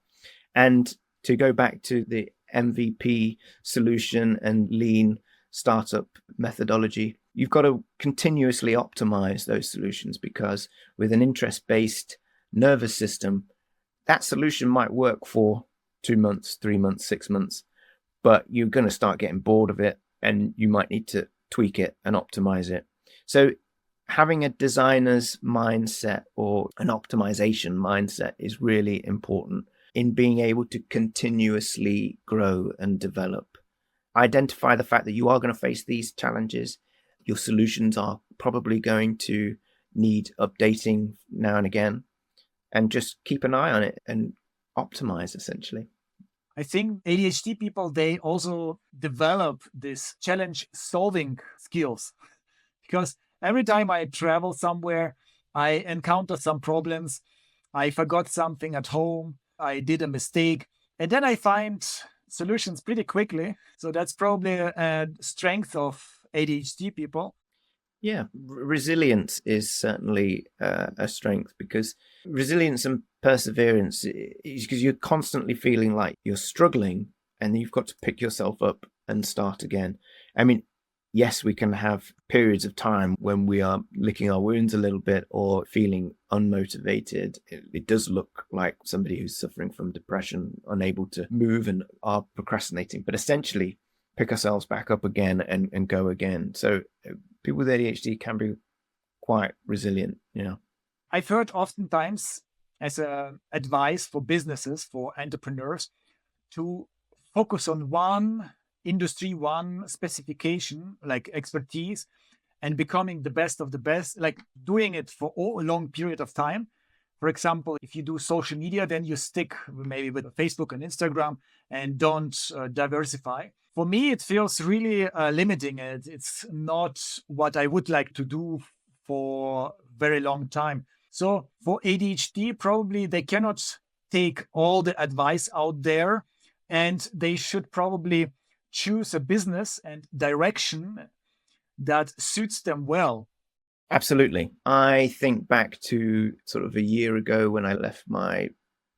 And to go back to the MVP solution and lean startup methodology, you've got to continuously optimize those solutions, because with an interest-based nervous system, that solution might work for 2 months, 3 months, 6 months, but you're going to start getting bored of it and you might need to tweak it and optimize it. So having a designer's mindset or an optimization mindset is really important in being able to continuously grow and develop. Identify the fact that you are going to face these challenges. Your solutions are probably going to need updating now and again, and just keep an eye on it and optimize, essentially. I think ADHD people, they also develop this challenge solving skills, because every time I travel somewhere, I encounter some problems. I forgot something at home. I did a mistake, and then I find solutions pretty quickly. So that's probably a strength of ADHD people. Yeah, resilience is certainly a strength, because resilience and perseverance is because you're constantly feeling like you're struggling and you've got to pick yourself up and start again. I mean, yes, we can have periods of time when we are licking our wounds a little bit or feeling unmotivated. It does look like somebody who's suffering from depression, unable to move and are procrastinating, but essentially pick ourselves back up again and go again. So people with ADHD can be quite resilient, I've heard oftentimes as a advice for businesses, for entrepreneurs, to focus on one industry, one specification, like expertise, and becoming the best of the best, like doing it for a long period of time. For example, if you do social media, then you stick maybe with Facebook and Instagram and don't diversify. For me, it feels really limiting. It's not what I would like to do for a very long time. So for ADHD, probably they cannot take all the advice out there, and they should probably choose a business and direction that suits them well. Absolutely. I think back to sort of a year ago when I left my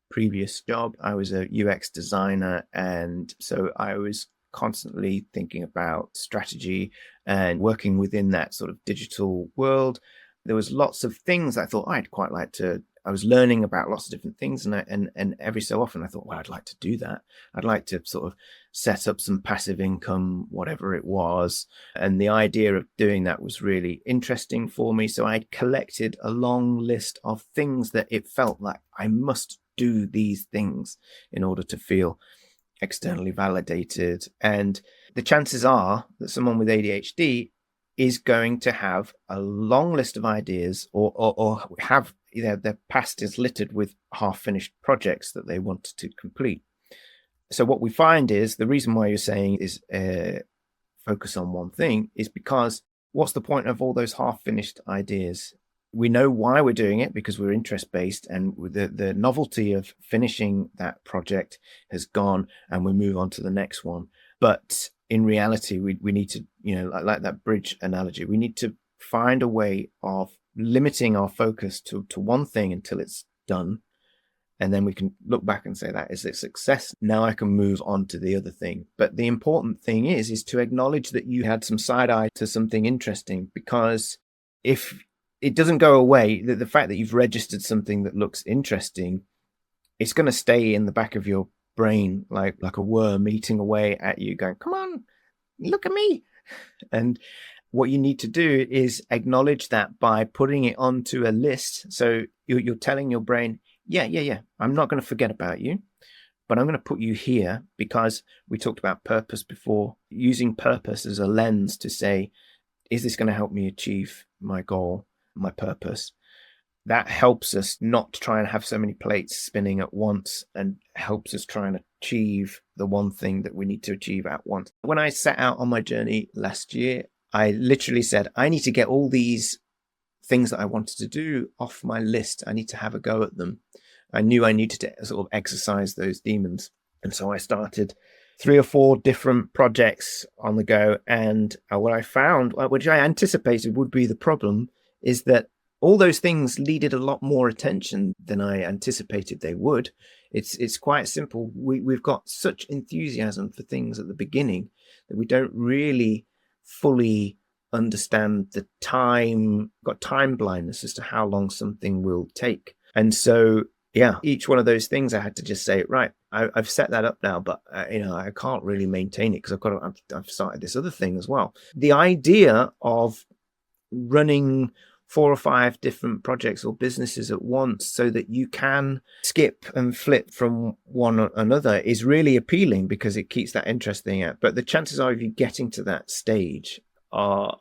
previous job. I was a UX designer, and so I was constantly thinking about strategy and working within that sort of digital world. There was lots of things I thought I'd quite like to I was learning about lots of different things, and every so often I thought, well, I'd like to do that. I'd like to sort of set up some passive income, whatever it was. And the idea of doing that was really interesting for me. So I collected a long list of things that it felt like I must do these things in order to feel externally validated. And the chances are that someone with ADHD is going to have a long list of ideas or have, their past is littered with half-finished projects that they want to complete. So what we find is the reason why you're saying is focus on one thing is because what's the point of all those half-finished ideas? We know why we're doing it because we're interest-based, and the novelty of finishing that project has gone and we move on to the next one. But in reality, we need to, like that bridge analogy, we need to find a way of limiting our focus to one thing until it's done. And then we can look back and say that is a success. Now I can move on to the other thing. But the important thing is to acknowledge that you had some side eye to something interesting, because if it doesn't go away, the fact that you've registered something that looks interesting, it's going to stay in the back of your brain like a worm eating away at you, going, come on, look at me. And what you need to do is acknowledge that by putting it onto a list. So you're telling your brain, yeah, I'm not going to forget about you, but I'm going to put you here, because we talked about purpose before, using purpose as a lens to say, is this going to help me achieve my goal, my purpose? That helps us not try and have so many plates spinning at once, and helps us try and achieve the one thing that we need to achieve at once. When I set out on my journey last year, I literally said, I need to get all these things that I wanted to do off my list. I need to have a go at them. I knew I needed to sort of exercise those demons. And so I started 3 or 4 different projects on the go. And what I found, which I anticipated would be the problem, is that all those things needed a lot more attention than I anticipated they would. It's quite simple. We've got such enthusiasm for things at the beginning that we don't really fully understand the time, got time blindness as to how long something will take. And so, yeah, each one of those things I had to just say, right, I've set that up now, but I can't really maintain it because I've started this other thing as well. The idea of running 4 or 5 different projects or businesses at once so that you can skip and flip from one another is really appealing, because it keeps that interesting out. But the chances are of you getting to that stage are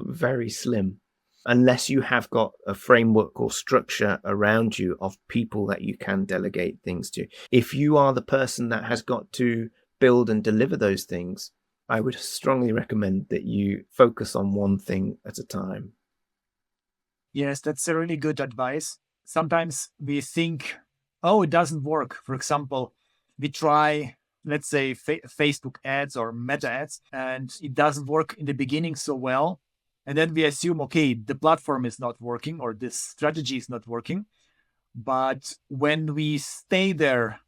very slim, unless you have got a framework or structure around you of people that you can delegate things to. If you are the person that has got to build and deliver those things, I would strongly recommend that you focus on one thing at a time. Yes, that's a really good advice. Sometimes we think, oh, it doesn't work. For example, we try, let's say, Facebook ads or Meta ads, and it doesn't work in the beginning so well. And then we assume, okay, the platform is not working or this strategy is not working. But when we stay there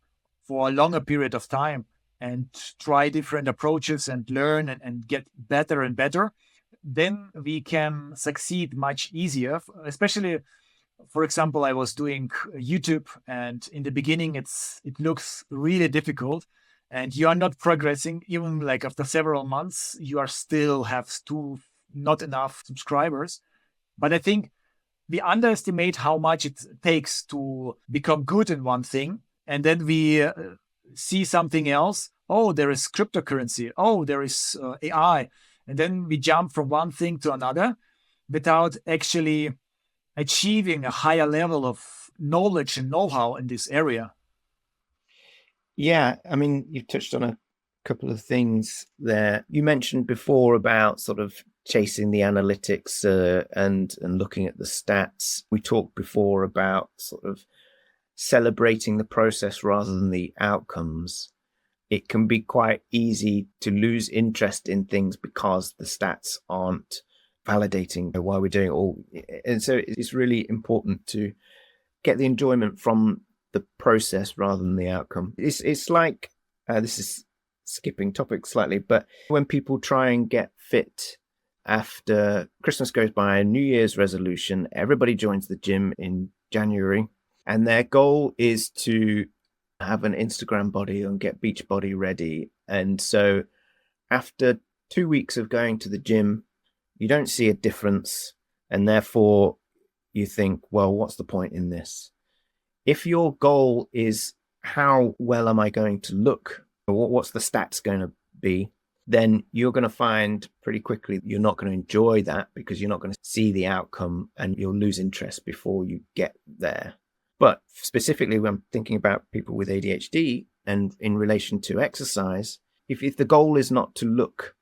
for a longer period of time and try different approaches and learn and get better and better, then we can succeed much easier. Especially, for example, I was doing YouTube, and in the beginning it looks really difficult, and you are not progressing. Even like after several months, you are still have not enough subscribers. But I think we underestimate how much it takes to become good in one thing, and then we see something else. Oh, there is cryptocurrency. Oh, there is AI. And then we jump from one thing to another without actually achieving a higher level of knowledge and know-how in this area. Yeah, I mean, you've touched on a couple of things there. You mentioned before about sort of chasing the analytics and looking at the stats. We talked before about sort of celebrating the process rather than the outcomes. It can be quite easy to lose interest in things because the stats aren't validating why we're doing it all. And so it's really important to get the enjoyment from the process rather than the outcome. It's like, this is skipping topics slightly, but when people try and get fit after Christmas goes by, New Year's resolution, everybody joins the gym in January. and their goal is to have an Instagram body and get beach body ready. And so after 2 weeks of going to the gym, you don't see a difference, and therefore you think, well, what's the point in this? If your goal is how well am I going to look, or what's the stats going to be, then you're going to find pretty quickly you're not going to enjoy that, because you're not going to see the outcome and you'll lose interest before you get there. But specifically when I'm thinking about people with ADHD and in relation to exercise, if the goal is not to look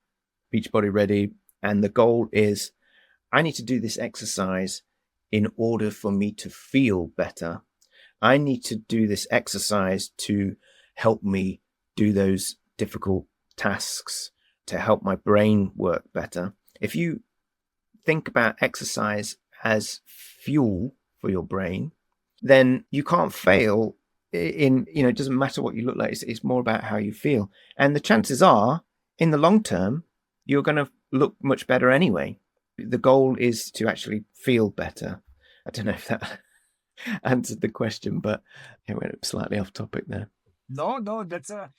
Beachbody ready, and the goal is I need to do this exercise in order for me to feel better, I need to do this exercise to help me do those difficult tasks, to help my brain work better. If you think about exercise as fuel for your brain, then you can't fail in, it doesn't matter what you look like. It's more about how you feel. And the chances are, in the long term, you're going to look much better anyway. The goal is to actually feel better. I don't know if that answered the question, but it went slightly off topic there. No, that's a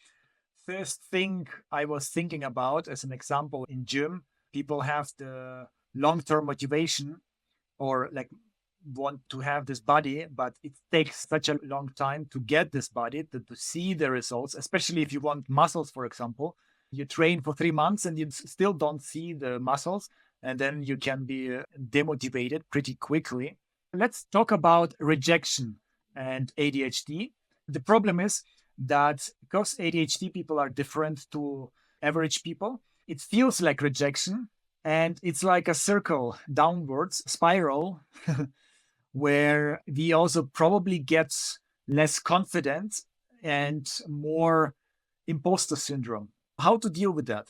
first thing I was thinking about as an example. In gym, people have the long-term motivation, or like want to have this body, but it takes such a long time to get this body, to see the results, especially if you want muscles, for example. You train for 3 months and you still don't see the muscles, and then you can be demotivated pretty quickly. Let's talk about rejection and ADHD. The problem is that because ADHD people are different to average people, it feels like rejection, and it's like a circle downwards spiral where we also probably get less confident and more imposter syndrome. How to deal with that?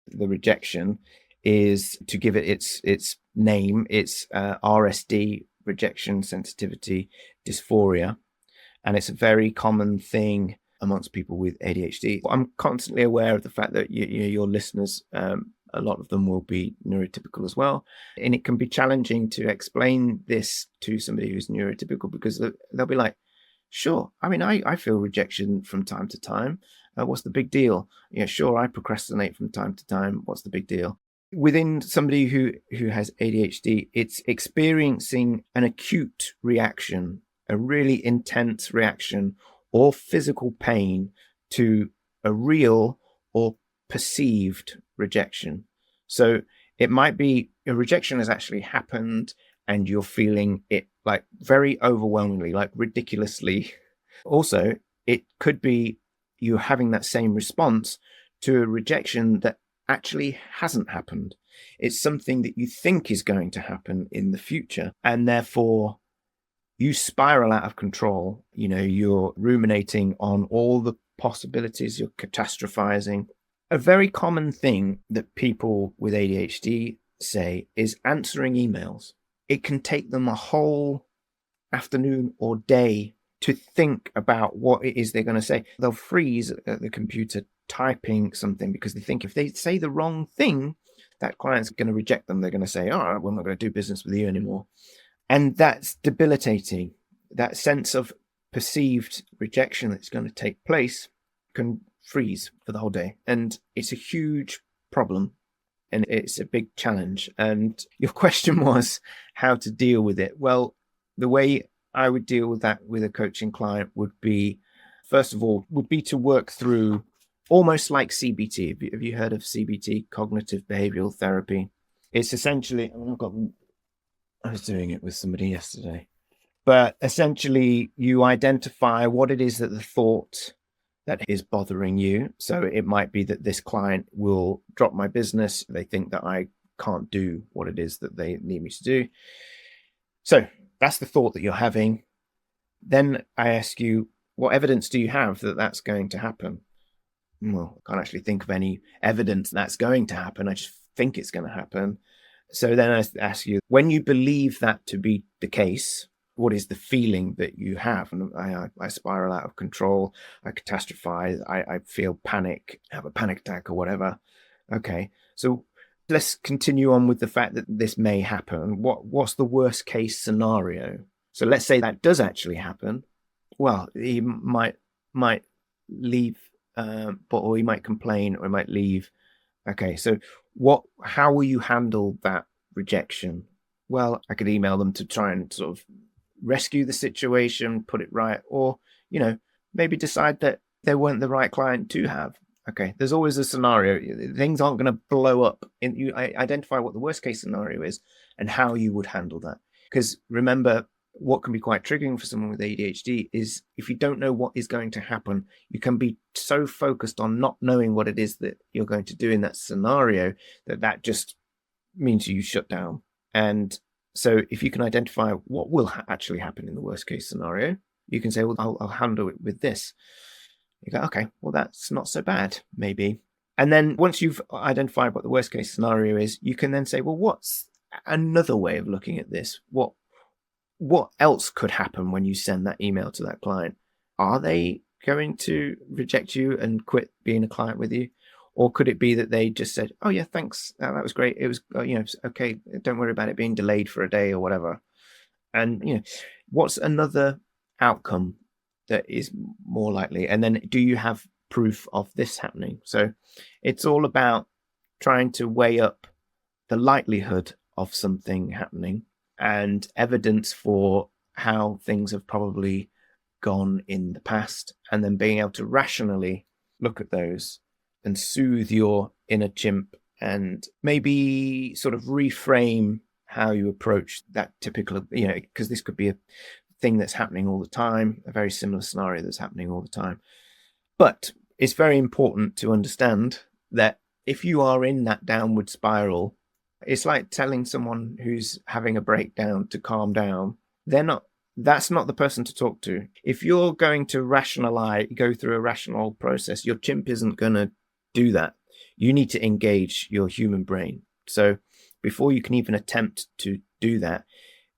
The rejection is, to give it its name, it's RSD, rejection sensitivity dysphoria, and it's a very common thing amongst people with ADHD. I'm constantly aware of the fact that your listeners, a lot of them will be neurotypical as well, and it can be challenging to explain this to somebody who's neurotypical, because they'll be like, sure, I mean, I feel rejection from time to time. What's the big deal? Yeah, sure, I procrastinate from time to time. What's the big deal? Within somebody who has ADHD, it's experiencing an acute reaction, a really intense reaction or physical pain to a real or perceived rejection. So it might be a rejection has actually happened and you're feeling it like very overwhelmingly, like ridiculously. Also, it could be you're having that same response to a rejection that actually hasn't happened. It's something that you think is going to happen in the future, and therefore you spiral out of control. You're ruminating on all the possibilities, you're catastrophizing. A very common thing that people with ADHD say is answering emails. It can take them a whole afternoon or day to think about what it is they're going to say. They'll freeze at the computer typing something because they think if they say the wrong thing, that client's going to reject them. They're going to say, all right, well, I'm not going to do business with you anymore. And that's debilitating. That sense of perceived rejection that's going to take place can freeze for the whole day. And it's a huge problem and it's a big challenge. And your question was how to deal with it. Well, the way I would deal with that with a coaching client would be, first of all, would be to work through almost like CBT. Have you heard of CBT, cognitive behavioral therapy? It's essentially, I was doing it with somebody yesterday, but essentially you identify what it is that the thought that is bothering you. So it might be that this client will drop my business. They think that I can't do what it is that they need me to do. So that's the thought that you're having. Then I ask you, what evidence do you have that that's going to happen? Well, I can't actually think of any evidence that's going to happen. I just think it's going to happen. So then I ask you, when you believe that to be the case, what is the feeling that you have? And I spiral out of control. I catastrophize. I feel panic, have a panic attack or whatever. Okay. So let's continue on with the fact that this may happen. What's the worst case scenario? So let's say that does actually happen. Well, he might leave, or he might complain, or he might leave. Okay, so how will you handle that rejection? Well, I could email them to try and sort of rescue the situation, put it right, or, maybe decide that they weren't the right client to have. Okay, there's always a scenario. Things aren't going to blow up. You identify what the worst case scenario is and how you would handle that. Because remember, what can be quite triggering for someone with ADHD is if you don't know what is going to happen, you can be so focused on not knowing what it is that you're going to do in that scenario that just means you shut down. And so if you can identify what will actually happen in the worst case scenario, you can say, well, I'll handle it with this. You go, okay, well, that's not so bad, maybe. And then once you've identified what the worst case scenario is, you can then say, well, what's another way of looking at this? What else could happen when you send that email to that client? Are they going to reject you and quit being a client with you? Or could it be that they just said, oh, yeah, thanks. That was great. It was, okay. Don't worry about it being delayed for a day or whatever. And, what's another outcome that is more likely? And then do you have proof of this happening? So it's all about trying to weigh up the likelihood of something happening and evidence for how things have probably gone in the past, and then being able to rationally look at those and soothe your inner chimp and maybe sort of reframe how you approach that typical, because this could be a thing that's happening all the time, a very similar scenario that's happening all the time. But it's very important to understand that if you are in that downward spiral, it's like telling someone who's having a breakdown to calm down. That's not the person to talk to. If you're going to go through a rational process, your chimp isn't going to do that. You need to engage your human brain. So before you can even attempt to do that,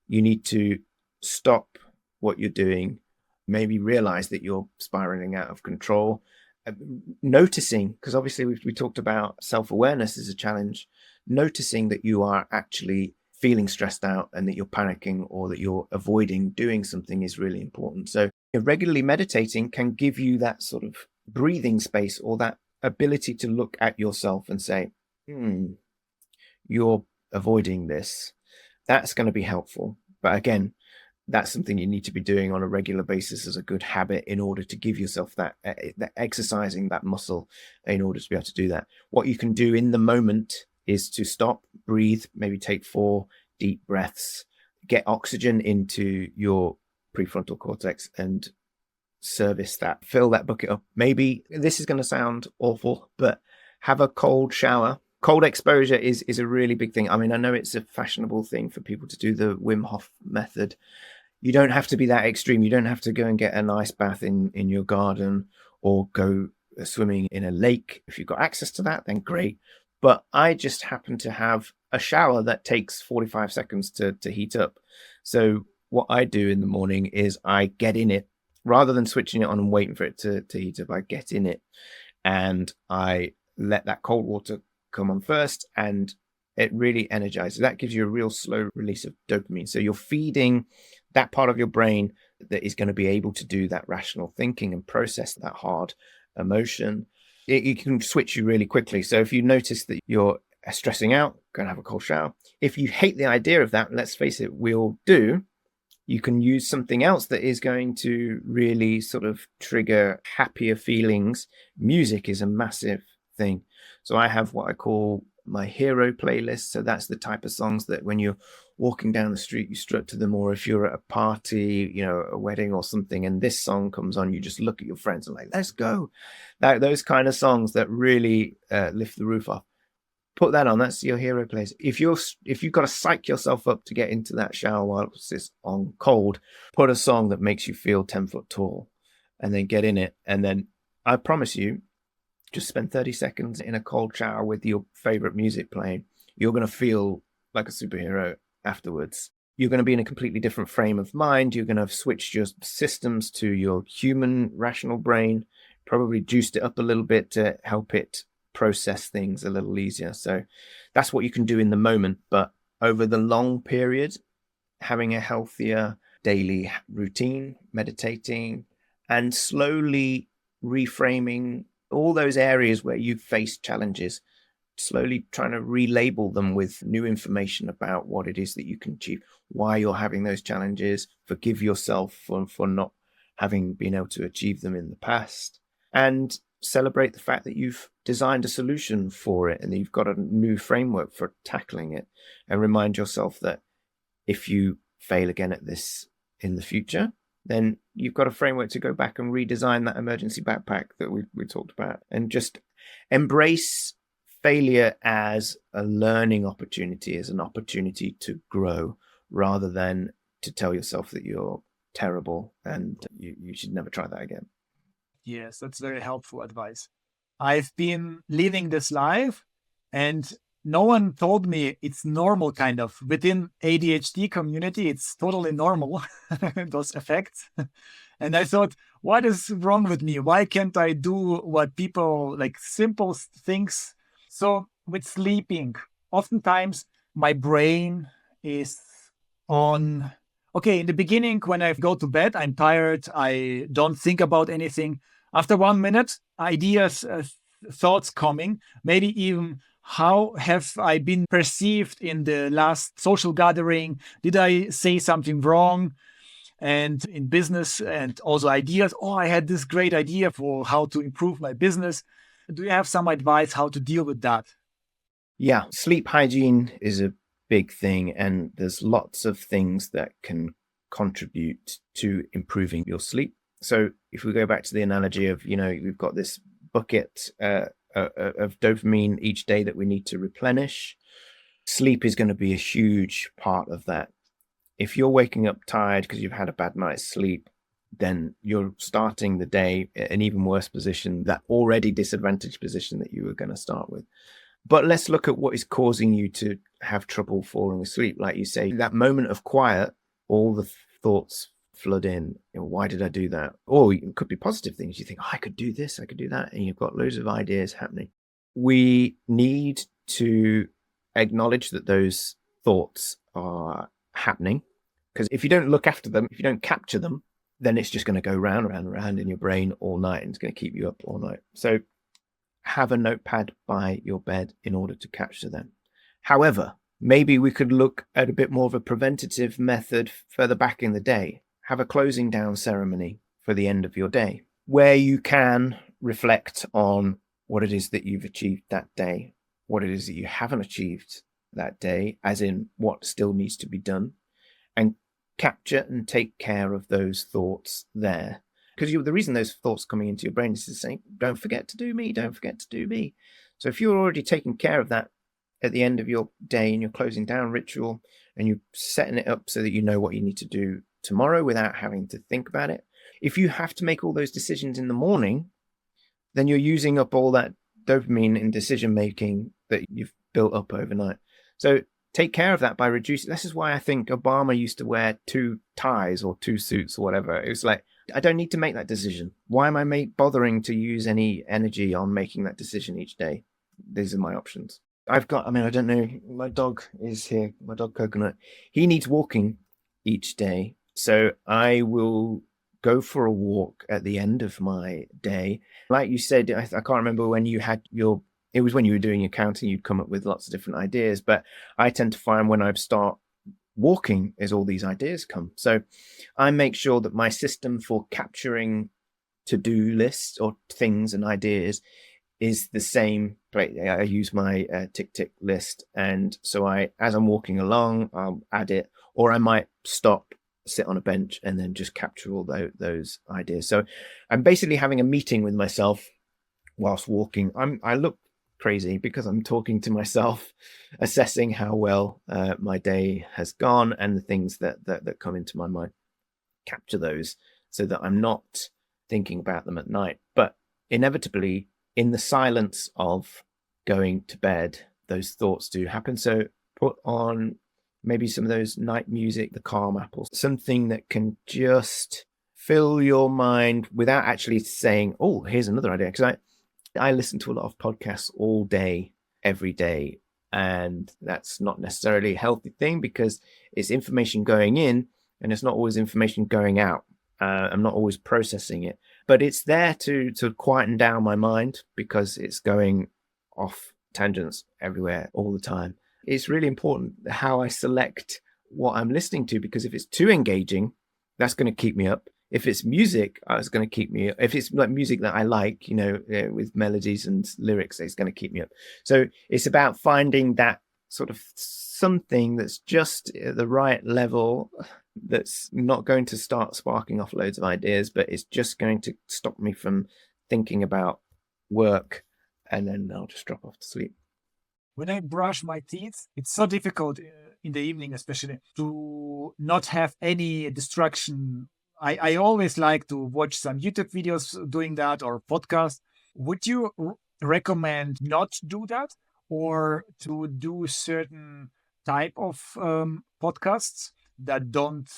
you need to stop what you're doing, maybe realize that you're spiraling out of control, noticing, because obviously we talked about self-awareness as a challenge, noticing that you are actually feeling stressed out and that you're panicking or that you're avoiding doing something is really important. So regularly meditating can give you that sort of breathing space or that ability to look at yourself and say, you're avoiding this. That's going to be helpful. But again, that's something you need to be doing on a regular basis as a good habit in order to give yourself that exercising that muscle in order to be able to do that. What you can do in the moment is to stop, breathe, maybe take 4 deep breaths, get oxygen into your prefrontal cortex and service that, fill that bucket up. Maybe this is going to sound awful, but have a cold shower. Cold exposure is a really big thing. I mean, I know it's a fashionable thing for people to do the Wim Hof method. You don't have to be that extreme. You don't have to go and get an ice bath in your garden or go swimming in a lake. If you've got access to that, then great. But I just happen to have a shower that takes 45 seconds to heat up. So what I do in the morning is I get in it rather than switching it on and waiting for it to heat up. I get in it and I let that cold water come on first, and it really energizes. That gives you a real slow release of dopamine. So you're feeding that part of your brain that is going to be able to do that rational thinking and process that hard emotion. It can switch you really quickly. So if you notice that you're stressing out, go and have a cold shower. If you hate the idea of that, let's face it, we all do, you can use something else that is going to really sort of trigger happier feelings. Music is a massive thing. So I have what I call my hero playlist. So that's the type of songs that when you're walking down the street, you strut to them, or if you're at a party, a wedding or something, and this song comes on, you just look at your friends and like, let's go. Those kind of songs that really lift the roof off. Put that on. That's your hero playlist. If you've got to psych yourself up to get into that shower while it's on cold, put a song that makes you feel 10 foot tall and then get in it. And then I promise you, just spend 30 seconds in a cold shower with your favorite music playing. You're going to feel like a superhero afterwards. You're going to be in a completely different frame of mind. You're going to have switched your systems to your human rational brain, probably juiced it up a little bit to help it process things a little easier. So that's what you can do in the moment. But over the long period, having a healthier daily routine, meditating, and slowly reframing all those areas where you've faced challenges, slowly trying to relabel them with new information about what it is that you can achieve, why you're having those challenges, forgive yourself for not having been able to achieve them in the past, and celebrate the fact that you've designed a solution for it and you've got a new framework for tackling it, and remind yourself that if you fail again at this in the future, then you've got a framework to go back and redesign that emergency backpack that we talked about, and just embrace failure as a learning opportunity, as an opportunity to grow, rather than to tell yourself that you're terrible and you should never try that again. Yes, that's very helpful advice. I've been living this life and no one told me it's normal, kind of. Within ADHD community, it's totally normal, those effects. And I thought, what is wrong with me? Why can't I do what people, like simple things? So with sleeping, oftentimes my brain is on, okay, in the beginning, when I go to bed, I'm tired. I don't think about anything. After 1 minute, ideas, thoughts coming, maybe even how have I been perceived in the last social gathering? Did I say something wrong? And in business, and also ideas. Oh, I had this great idea for how to improve my business. Do you have some advice how to deal with that? Yeah, sleep hygiene is a big thing, and there's lots of things that can contribute to improving your sleep. So if we go back to the analogy of, we've got this bucket of dopamine each day that we need to replenish, sleep is going to be a huge part of that. If you're waking up tired because you've had a bad night's sleep, then you're starting the day in an even worse position, that already disadvantaged position that you were going to start with. But let's look at what is causing you to have trouble falling asleep. Like you say, that moment of quiet, all the thoughts flood in. Why did I do that? Or it could be positive things. You think, I could do this, I could do that. And you've got loads of ideas happening. We need to acknowledge that those thoughts are happening. Because if you don't look after them, if you don't capture them, then it's just going to go round and round and round in your brain all night, and it's going to keep you up all night. So have a notepad by your bed in order to capture them. However, maybe we could look at a bit more of a preventative method further back in the day. Have a closing down ceremony for the end of your day, where you can reflect on what it is that you've achieved that day, what it is that you haven't achieved that day, as in what still needs to be done, and capture and take care of those thoughts there. Because the reason those thoughts coming into your brain is to say, don't forget to do me, don't forget to do me. So if you're already taking care of that at the end of your day in your closing down ritual, and you're setting it up so that you know what you need to do tomorrow without having to think about it, if you have to make all those decisions in the morning, then you're using up all that dopamine in decision making that you've built up overnight. So take care of that by reducing. This is why I think Obama used to wear 2 ties or 2 suits or whatever. It was like, I don't need to make that decision. Why am I bothering to use any energy on making that decision each day? These are my options. I don't know, my dog is here, my dog Coconut. He needs walking each day. So I will go for a walk at the end of my day. Like you said, I can't remember when you had it was when you were doing your counting, you'd come up with lots of different ideas. But I tend to find when I start walking is all these ideas come. So I make sure that my system for capturing to-do lists or things and ideas is the same. I use my tick list. And so as I'm walking along, I'll add it, or I might stop, sit on a bench, and then just capture all those ideas. So I'm basically having a meeting with myself whilst walking. I look crazy because I'm talking to myself, assessing how well my day has gone and the things that come into my mind. Capture those so that I'm not thinking about them at night. But inevitably, in the silence of going to bed, those thoughts do happen. So put on maybe some of those night music, the Calm Apples, something that can just fill your mind without actually saying, oh, here's another idea. Because I listen to a lot of podcasts all day, every day, and that's not necessarily a healthy thing because it's information going in and it's not always information going out. I'm not always processing it, but it's there to quieten down my mind because it's going off tangents everywhere all the time. It's really important how I select what I'm listening to, because if it's too engaging, that's going to keep me up. If it's music, it's going to keep me up. If it's like music that I like, with melodies and lyrics, it's going to keep me up. So it's about finding that sort of something that's just at the right level, that's not going to start sparking off loads of ideas, but it's just going to stop me from thinking about work, and then I'll just drop off to sleep. When I brush my teeth, it's so difficult in the evening, especially, to not have any distraction. I always like to watch some YouTube videos doing that, or podcasts. Would you recommend not do that, or to do certain type of podcasts that don't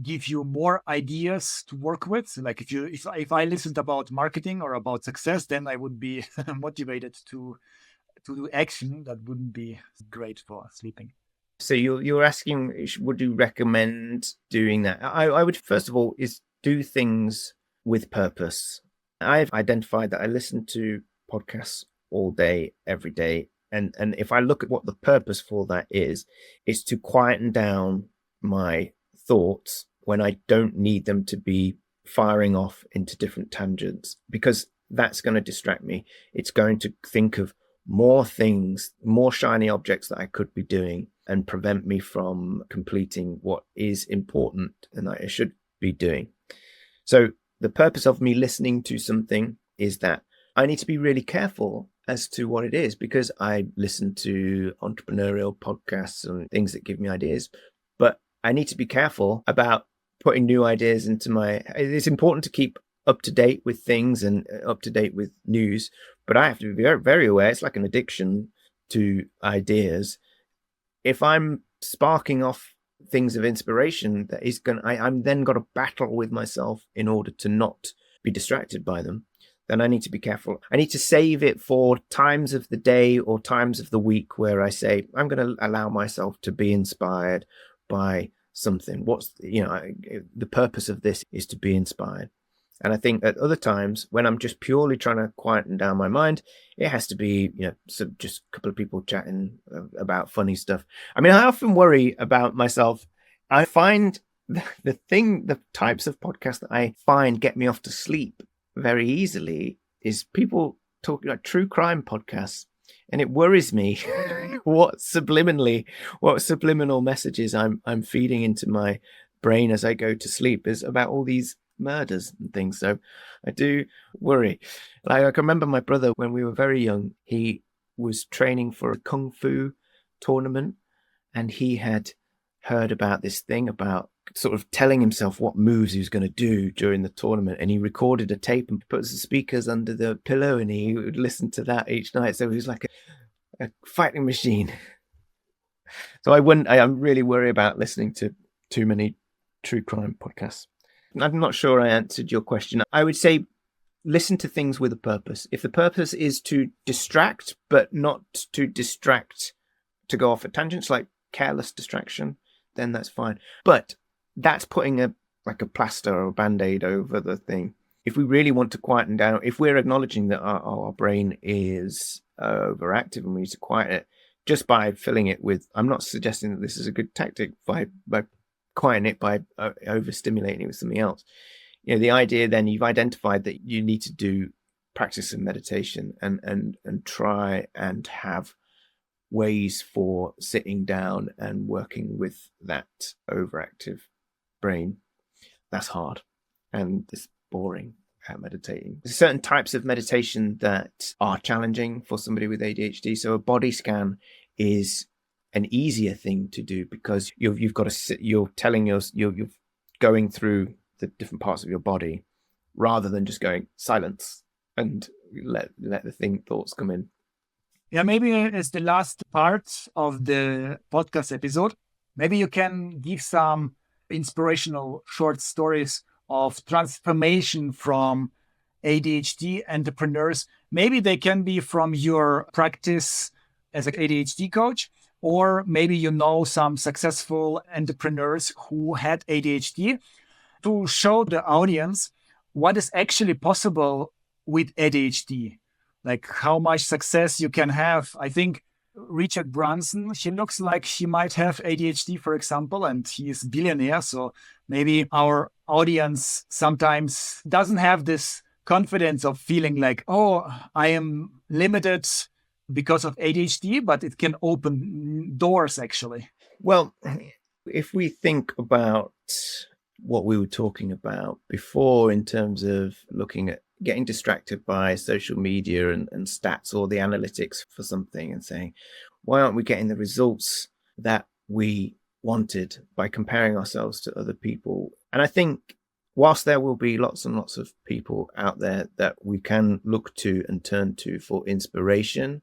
give you more ideas to work with? Like if I listened about marketing or about success, then I would be motivated to do action. That wouldn't be great for sleeping. So you're asking, would you recommend doing that? I would, first of all, is do things with purpose. I've identified that I listen to podcasts all day, every day. And if I look at what the purpose for that is, it's to quieten down my thoughts when I don't need them to be firing off into different tangents, because that's going to distract me. It's going to think of more things, more shiny objects that I could be doing, and prevent me from completing what is important and I should be doing. So the purpose of me listening to something is that I need to be really careful as to what it is, because I listen to entrepreneurial podcasts and things that give me ideas, but I need to be careful about putting new ideas into it's important to keep up to date with things and up to date with news, but I have to be very, very aware. It's like an addiction to ideas. If I'm sparking off things of inspiration, I'm then got to battle with myself in order to not be distracted by them. Then I need to be careful. I need to save it for times of the day or times of the week where I say, I'm going to allow myself to be inspired by something. The purpose of this is to be inspired. And I think at other times, when I'm just purely trying to quieten down my mind, it has to be, just a couple of people chatting about funny stuff. I mean, I often worry about myself. I find the types of podcasts that I find get me off to sleep very easily is people talking like true crime podcasts. And it worries me what subliminal messages I'm feeding into my brain as I go to sleep is about all these murders and things. So I do worry. Like I can remember my brother when we were very young, he was training for a kung fu tournament, and he had heard about this thing about sort of telling himself what moves he was going to do during the tournament, and he recorded a tape and put the speakers under the pillow, and he would listen to that each night. So he was like a fighting machine. So I'm really worried about listening to too many true crime podcasts. I'm not sure I answered your question. I would say listen to things with a purpose. If the purpose is to distract, but not to distract to go off at tangents, like careless distraction, then that's fine. But that's putting a plaster or a band-aid over the thing. If we really want to quieten down, if we're acknowledging that our brain is overactive and we need to quiet it, just by filling it with, I'm not suggesting that this is a good tactic by quieten it by overstimulating it with something else. The idea then, you've identified that you need to do practice of meditation and try and have ways for sitting down and working with that overactive brain. That's hard and it's boring at meditating. There's certain types of meditation that are challenging for somebody with ADHD. So a body scan is an easier thing to do because you've got to sit, you're going through the different parts of your body rather than just going silence and let the thoughts come in. Yeah, maybe as the last part of the podcast episode, maybe you can give some inspirational short stories of transformation from ADHD entrepreneurs. Maybe they can be from your practice as an ADHD coach, or maybe you know some successful entrepreneurs who had ADHD, to show the audience what is actually possible with ADHD, like how much success you can have. I think Richard Branson, he looks like he might have ADHD, for example, and he is billionaire. So maybe our audience sometimes doesn't have this confidence of feeling like, oh, I am limited because of ADHD, but it can open doors actually. Well, if we think about what we were talking about before in terms of looking at getting distracted by social media and stats or the analytics for something and saying, why aren't we getting the results that we wanted by comparing ourselves to other people? And I think whilst there will be lots and lots of people out there that we can look to and turn to for inspiration,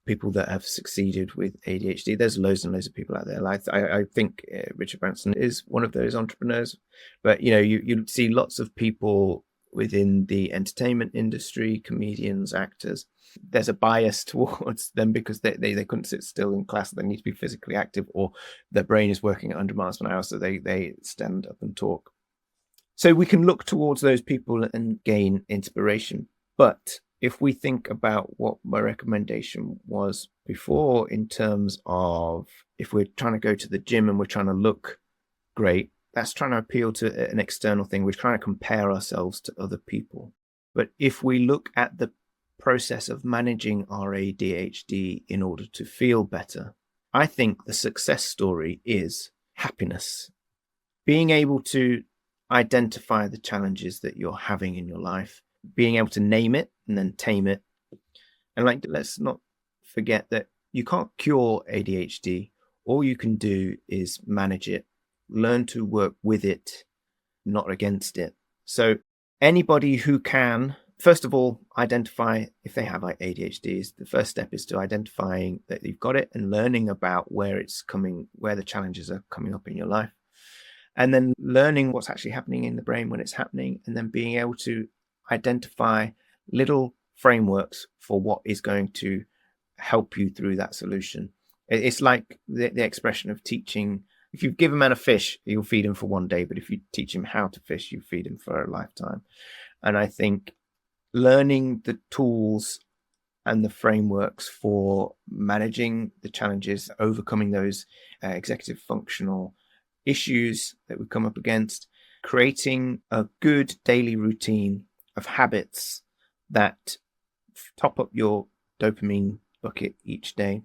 people that have succeeded with ADHD, there's loads and loads of people out there. Like I think Richard Branson is one of those entrepreneurs, but you see lots of people within the entertainment industry, comedians, actors. There's a bias towards them because they couldn't sit still in class. They need to be physically active, or their brain is working at 100 miles an hour, so they stand up and talk. So we can look towards those people and gain inspiration. But if we think about what my recommendation was before in terms of if we're trying to go to the gym and we're trying to look great, that's trying to appeal to an external thing. We're trying to compare ourselves to other people. But if we look at the process of managing our ADHD in order to feel better, I think the success story is happiness. Being able to identify the challenges that you're having in your life, being able to name it and then tame it. And let's not forget that you can't cure ADHD. All you can do is manage it, learn to work with it, not against it. So anybody who can, first of all, identify if they have ADHD. The first step is to identifying that you've got it and learning about where it's coming, where the challenges are coming up in your life. And then learning what's actually happening in the brain when it's happening, and then being able to identify little frameworks for what is going to help you through that solution. It's like the expression of teaching. If you give a man a fish, you'll feed him for one day. But if you teach him how to fish, you feed him for a lifetime. And I think learning the tools and the frameworks for managing the challenges, overcoming those executive functional issues that we come up against, creating a good daily routine of habits that top up your dopamine bucket each day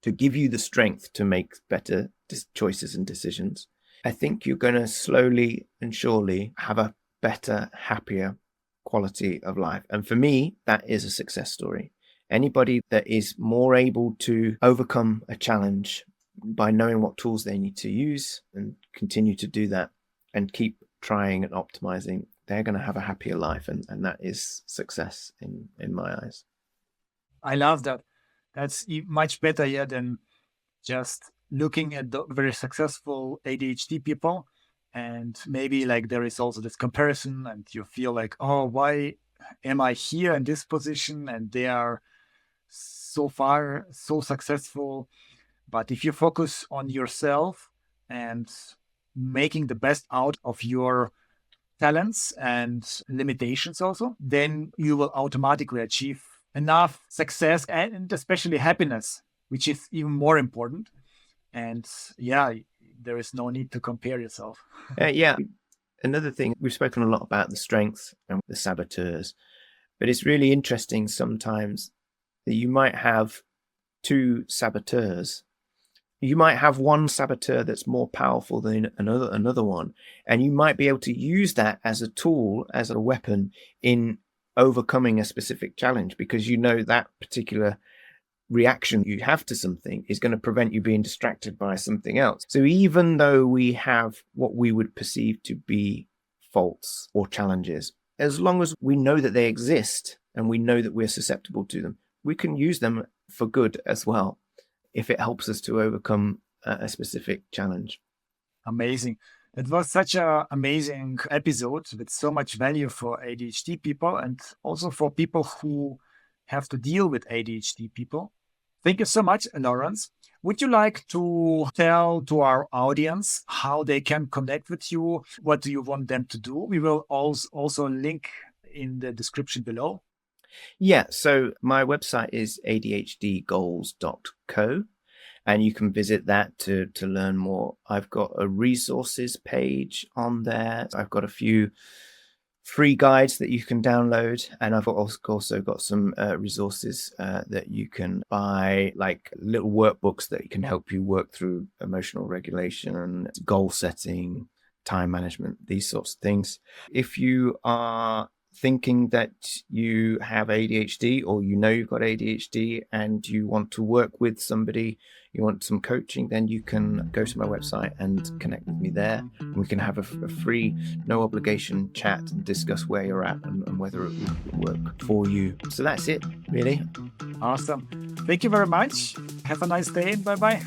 to give you the strength to make better choices and decisions. I think you're going to slowly and surely have a better, happier quality of life. And for me, that is a success story. Anybody that is more able to overcome a challenge by knowing what tools they need to use and continue to do that and keep trying and optimizing, they're going to have a happier life. And that is success in my eyes. I love that. That's much better than just looking at the very successful ADHD people. And maybe there is also this comparison and you feel like, oh, why am I here in this position? And they are so far so successful. But if you focus on yourself and making the best out of your talents and limitations also, then you will automatically achieve enough success and especially happiness, which is even more important. And there is no need to compare yourself. Another thing, we've spoken a lot about the strengths and the saboteurs, but it's really interesting sometimes that you might have two saboteurs. You might have one saboteur that's more powerful than another one, and you might be able to use that as a tool, as a weapon in overcoming a specific challenge, because you know that particular reaction you have to something is going to prevent you being distracted by something else. So even though we have what we would perceive to be faults or challenges, as long as we know that they exist and we know that we're susceptible to them, we can use them for good as well, if it helps us to overcome a specific challenge. Amazing. It was such an amazing episode with so much value for ADHD people and also for people who have to deal with ADHD people. Thank you so much, Lawrence. Would you like to tell to our audience how they can connect with you? What do you want them to do? We will also link in the description below. Yeah, so my website is adhdgoals.co, and you can visit that to learn more. I've got a resources page on there. I've got a few free guides that you can download, and I've also got some resources that you can buy, like little workbooks that can help you work through emotional regulation and goal setting, time management, these sorts of things. If you are thinking that you have ADHD, or you know you've got ADHD and you want to work with somebody, you want some coaching, then you can go to my website and connect with me there. And we can have a free, no obligation chat and discuss where you're at and whether it would work for you. So that's it, really. Awesome. Thank you very much. Have a nice day. Bye-bye.